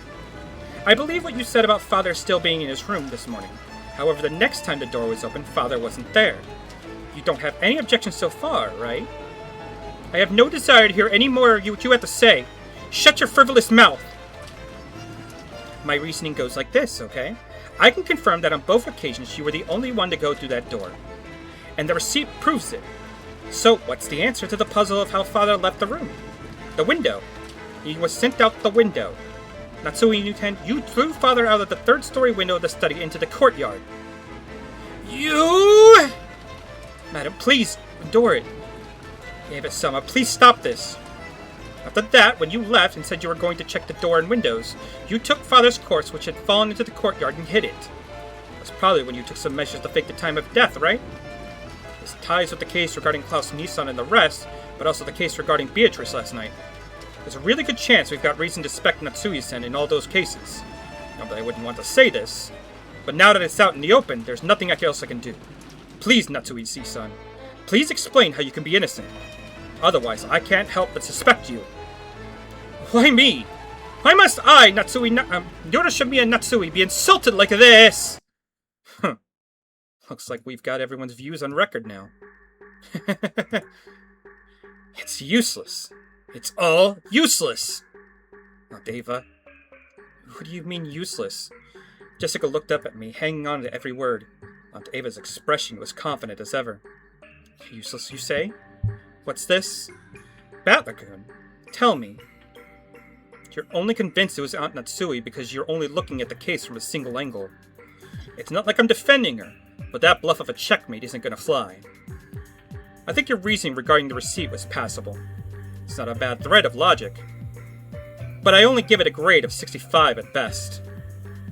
I believe what you said about father still being in his room this morning. However, the next time the door was opened, father wasn't there. You don't have any objections so far, right? I have no desire to hear any more of what you have to say. Shut your frivolous mouth! My reasoning goes like this, okay? I can confirm that on both occasions you were the only one to go through that door. And the receipt proves it. So, what's the answer to the puzzle of how father left the room? The window. He was sent out the window. Natsui, you threw father out of the third-story window of the study into the courtyard. You! Madam, please, endure it. Eva-sama, please stop this. After that, when you left and said you were going to check the door and windows, you took father's corpse, which had fallen into the courtyard, and hid it. That's probably when you took some measures to fake the time of death, right? This ties with the case regarding Klaus Nissan and the rest, but also the case regarding Beatrice last night. There's a really good chance we've got reason to suspect Natsui-sen in all those cases. Not that I wouldn't want to say this, but now that it's out in the open, there's nothing else I can do. Please, Natsui-san, please explain how you can be innocent. Otherwise, I can't help but suspect you. Why me? Why must I, Yoshiromiya Natsui, be insulted like this? Huh. Looks like we've got everyone's views on record now. It's useless. It's all useless. Aunt Ava. What do you mean useless? Jessica looked up at me, hanging on to every word. Aunt Ava's expression was confident as ever. Useless, you say? What's this? Bat Lagoon. Tell me. You're only convinced it was Aunt Natsui because you're only looking at the case from a single angle. It's not like I'm defending her, but that bluff of a checkmate isn't gonna fly. I think your reasoning regarding the receipt was passable. It's not a bad thread of logic. But I only give it a grade of 65 at best.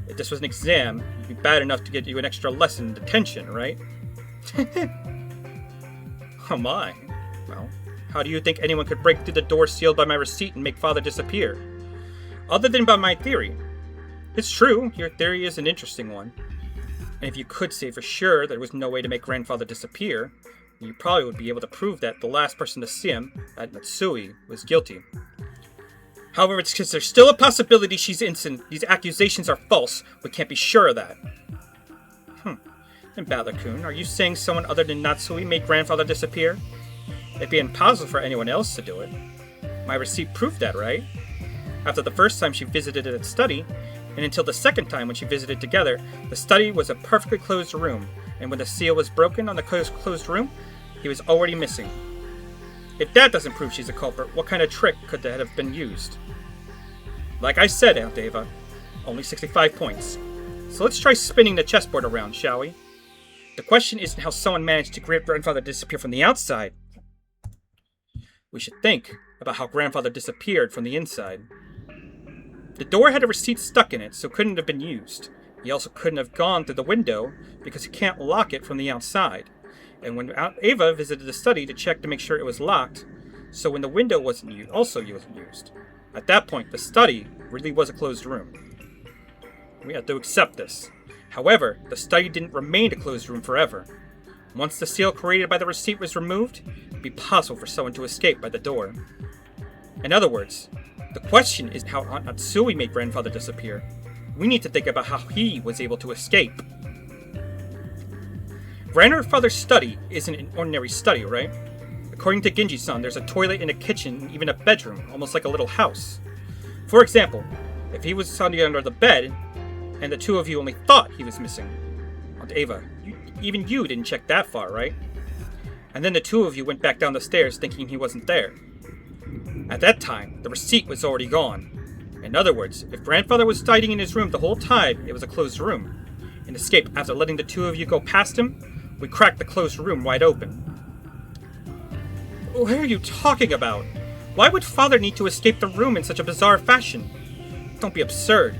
If this was an exam, it'd be bad enough to get you an extra lesson in detention, right? Oh my. Well, how do you think anyone could break through the door sealed by my receipt and make father disappear? other than by my theory. It's true, your theory is an interesting one. And if you could say for sure there was no way to make grandfather disappear, you probably would be able to prove that the last person to see him, that Matsui, was guilty. However, it's because there's still a possibility she's innocent. These accusations are false. We can't be sure of that. And Battler-kun, are you saying someone other than Natsui made grandfather disappear? It'd be impossible for anyone else to do it. My receipt proved that, right? After the first time she visited its study, and until the second time when she visited together, the study was a perfectly closed room, and when the seal was broken on the closed room, he was already missing. If that doesn't prove she's a culprit, what kind of trick could that have been used? Like I said, Aunt Ava, only 65 points. So let's try spinning the chessboard around, shall we? The question isn't how someone managed to get grandfather disappear from the outside. We should think about how grandfather disappeared from the inside. The door had a receipt stuck in it, so couldn't have been used. He also couldn't have gone through the window because he can't lock it from the outside. And when Aunt Ava visited the study to check to make sure it was locked, so when the window wasn't used. At that point, the study really was a closed room. We had to accept this. However, the study didn't remain a closed room forever. Once the seal created by the receipt was removed, it'd be possible for someone to escape by the door. In other words, the question is how Aunt Natsui made grandfather disappear. We need to think about how he was able to escape. Grandfather's study isn't an ordinary study, right? According to Genji-san, there's a toilet in a kitchen and even a bedroom, almost like a little house. For example, if he was standing under the bed, and the two of you only thought he was missing. Aunt Ava, even you didn't check that far, right? And then the two of you went back down the stairs thinking he wasn't there. At that time, the receipt was already gone. In other words, if grandfather was hiding in his room the whole time, it was a closed room. And escape after letting the two of you go past him, we cracked the closed room wide open. What are you talking about? Why would father need to escape the room in such a bizarre fashion? Don't be absurd.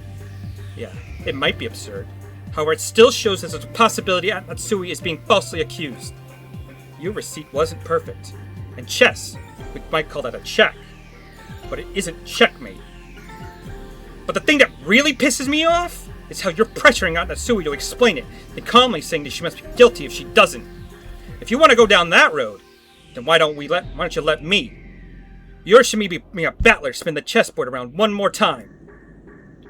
Yeah, it might be absurd. However, it still shows there's a possibility Aunt Natsui is being falsely accused. Your receipt wasn't perfect. And chess, we might call that a check. But it isn't checkmate. But the thing that really pisses me off is how you're pressuring Aunt Natsui to explain it, and calmly saying that she must be guilty if she doesn't. If you want to go down that road, then why don't you let me? You should maybe me a battler spin the chessboard around one more time.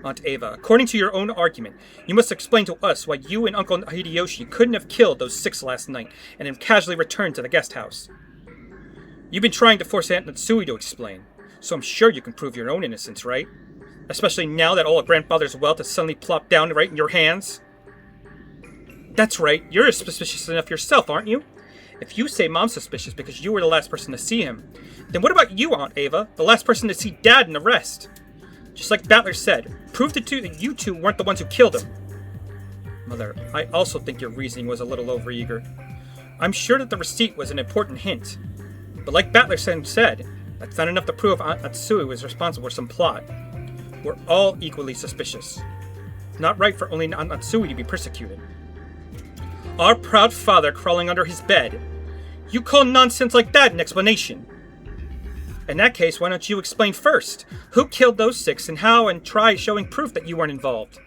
Aunt Ava, according to your own argument, you must explain to us why you and Uncle Hideyoshi couldn't have killed those 6 last night and then casually returned to the guest house. You've been trying to force Aunt Natsui to explain, so I'm sure you can prove your own innocence, right? Especially now that all of grandfather's wealth has suddenly plopped down right in your hands. That's right, you're suspicious enough yourself, aren't you? If you say Mom's suspicious because you were the last person to see him, then what about you, Aunt Ava, the last person to see Dad and the rest? Just like Battler said, prove that you two weren't the ones who killed him. Mother, I also think your reasoning was a little overeager. I'm sure that the receipt was an important hint. But like Battler said, that's not enough to prove Aunt Natsui was responsible for some plot. We're all equally suspicious. It's not right for only Aunt Natsui to be persecuted. Our proud father crawling under his bed. You call nonsense like that an explanation? In that case, why don't you explain first? Who killed those 6 and how, and try showing proof that you weren't involved?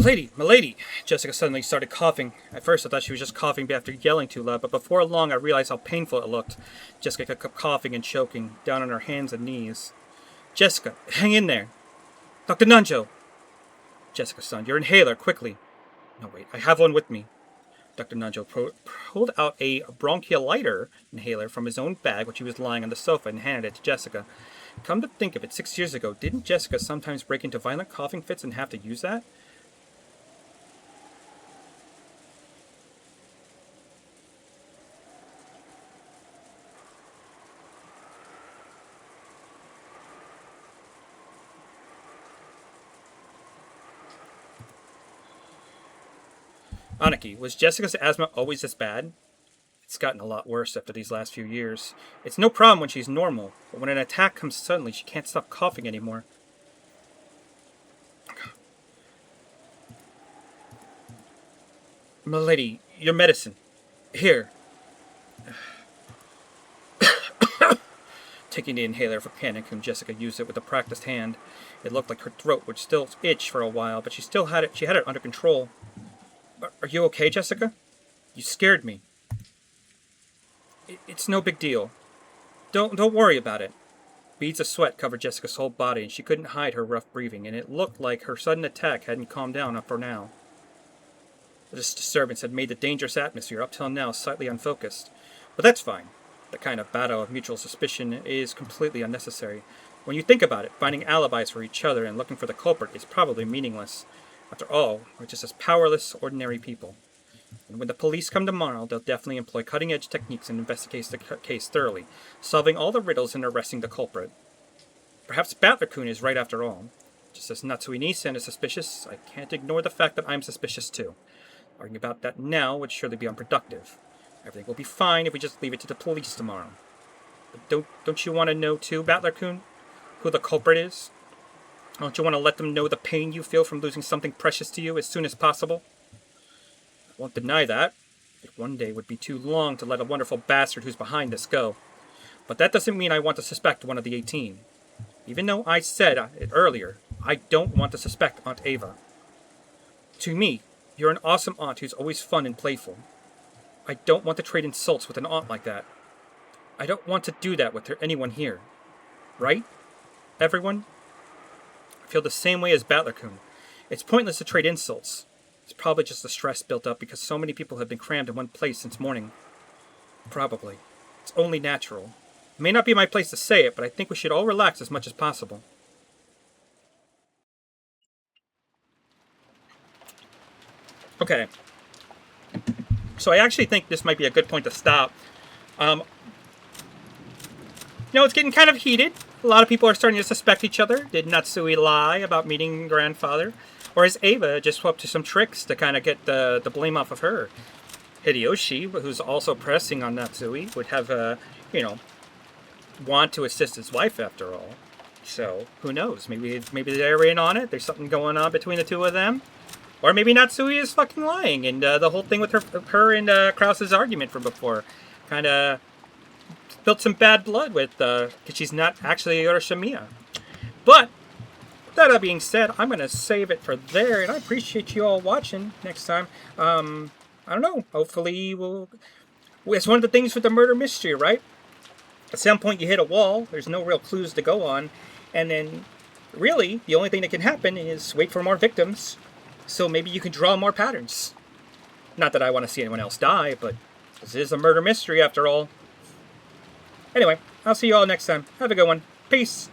Milady! Jessica suddenly started coughing. At first I thought she was just coughing after yelling too loud, but before long I realized how painful it looked. Jessica kept coughing and choking, down on her hands and knees. Jessica, hang in there! Dr. Nanjo! Jessica-san, your inhaler, quickly! No, wait, I have one with me. Dr. Nanjo pulled out a bronchiolizer inhaler from his own bag, which he was lying on the sofa, and handed it to Jessica. Come to think of it, 6 years ago, didn't Jessica sometimes break into violent coughing fits and have to use that? Aniki, was Jessica's asthma always this bad? It's gotten a lot worse after these last few years. It's no problem when she's normal, but when an attack comes suddenly, she can't stop coughing anymore. Milady, your medicine. Here. Taking the inhaler for panic, and Jessica used it with a practiced hand. It looked like her throat would still itch for a while, but she still had it. She had it under control. Are you okay, Jessica? You scared me. It's no big deal. Don't worry about it. Beads of sweat covered Jessica's whole body, and she couldn't hide her rough breathing, and it looked like her sudden attack hadn't calmed down up for now. This disturbance had made the dangerous atmosphere up till now slightly unfocused. But that's fine. The kind of battle of mutual suspicion is completely unnecessary. When you think about it, finding alibis for each other and looking for the culprit is probably meaningless. After all, we're just as powerless, ordinary people. And when the police come tomorrow, they'll definitely employ cutting-edge techniques and investigate the case thoroughly, solving all the riddles and arresting the culprit. Perhaps Battler-kun is right after all. Just as Natsui-Nisan is suspicious, I can't ignore the fact that I'm suspicious too. Arguing about that now would surely be unproductive. Everything will be fine if we just leave it to the police tomorrow. But don't you want to know too, Battler-kun, who the culprit is? Don't you want to let them know the pain you feel from losing something precious to you as soon as possible? I won't deny that. It one day would be too long to let a wonderful bastard who's behind this go. But that doesn't mean I want to suspect one of the 18. Even though I said it earlier, I don't want to suspect Aunt Ava. To me, you're an awesome aunt who's always fun and playful. I don't want to trade insults with an aunt like that. I don't want to do that with anyone here. Right? Everyone? I feel the same way as Battler-kun. It's pointless to trade insults. It's probably just the stress built up because so many people have been crammed in one place since morning. Probably. It's only natural. It may not be my place to say it, but I think we should all relax as much as possible. Okay. So I actually think this might be a good point to stop. It's getting kind of heated. A lot of people are starting to suspect each other. Did Natsui lie about meeting grandfather? Or is Ava just up to some tricks to kind of get the blame off of her? Hideyoshi, who's also pressing on Natsui, would have, want to assist his wife after all. So, who knows? Maybe they're in on it. There's something going on between the two of them. Or maybe Natsui is fucking lying, and the whole thing with her and Krause's argument from before kind of built some bad blood with, because she's not actually Urashimiya. But, that being said, I'm going to save it for there, and I appreciate you all watching next time. I don't know, hopefully it's one of the things with the murder mystery, right? At some point you hit a wall, there's no real clues to go on, and then, really, the only thing that can happen is wait for more victims, so maybe you can draw more patterns. Not that I want to see anyone else die, but this is a murder mystery after all. Anyway, I'll see you all next time. Have a good one. Peace.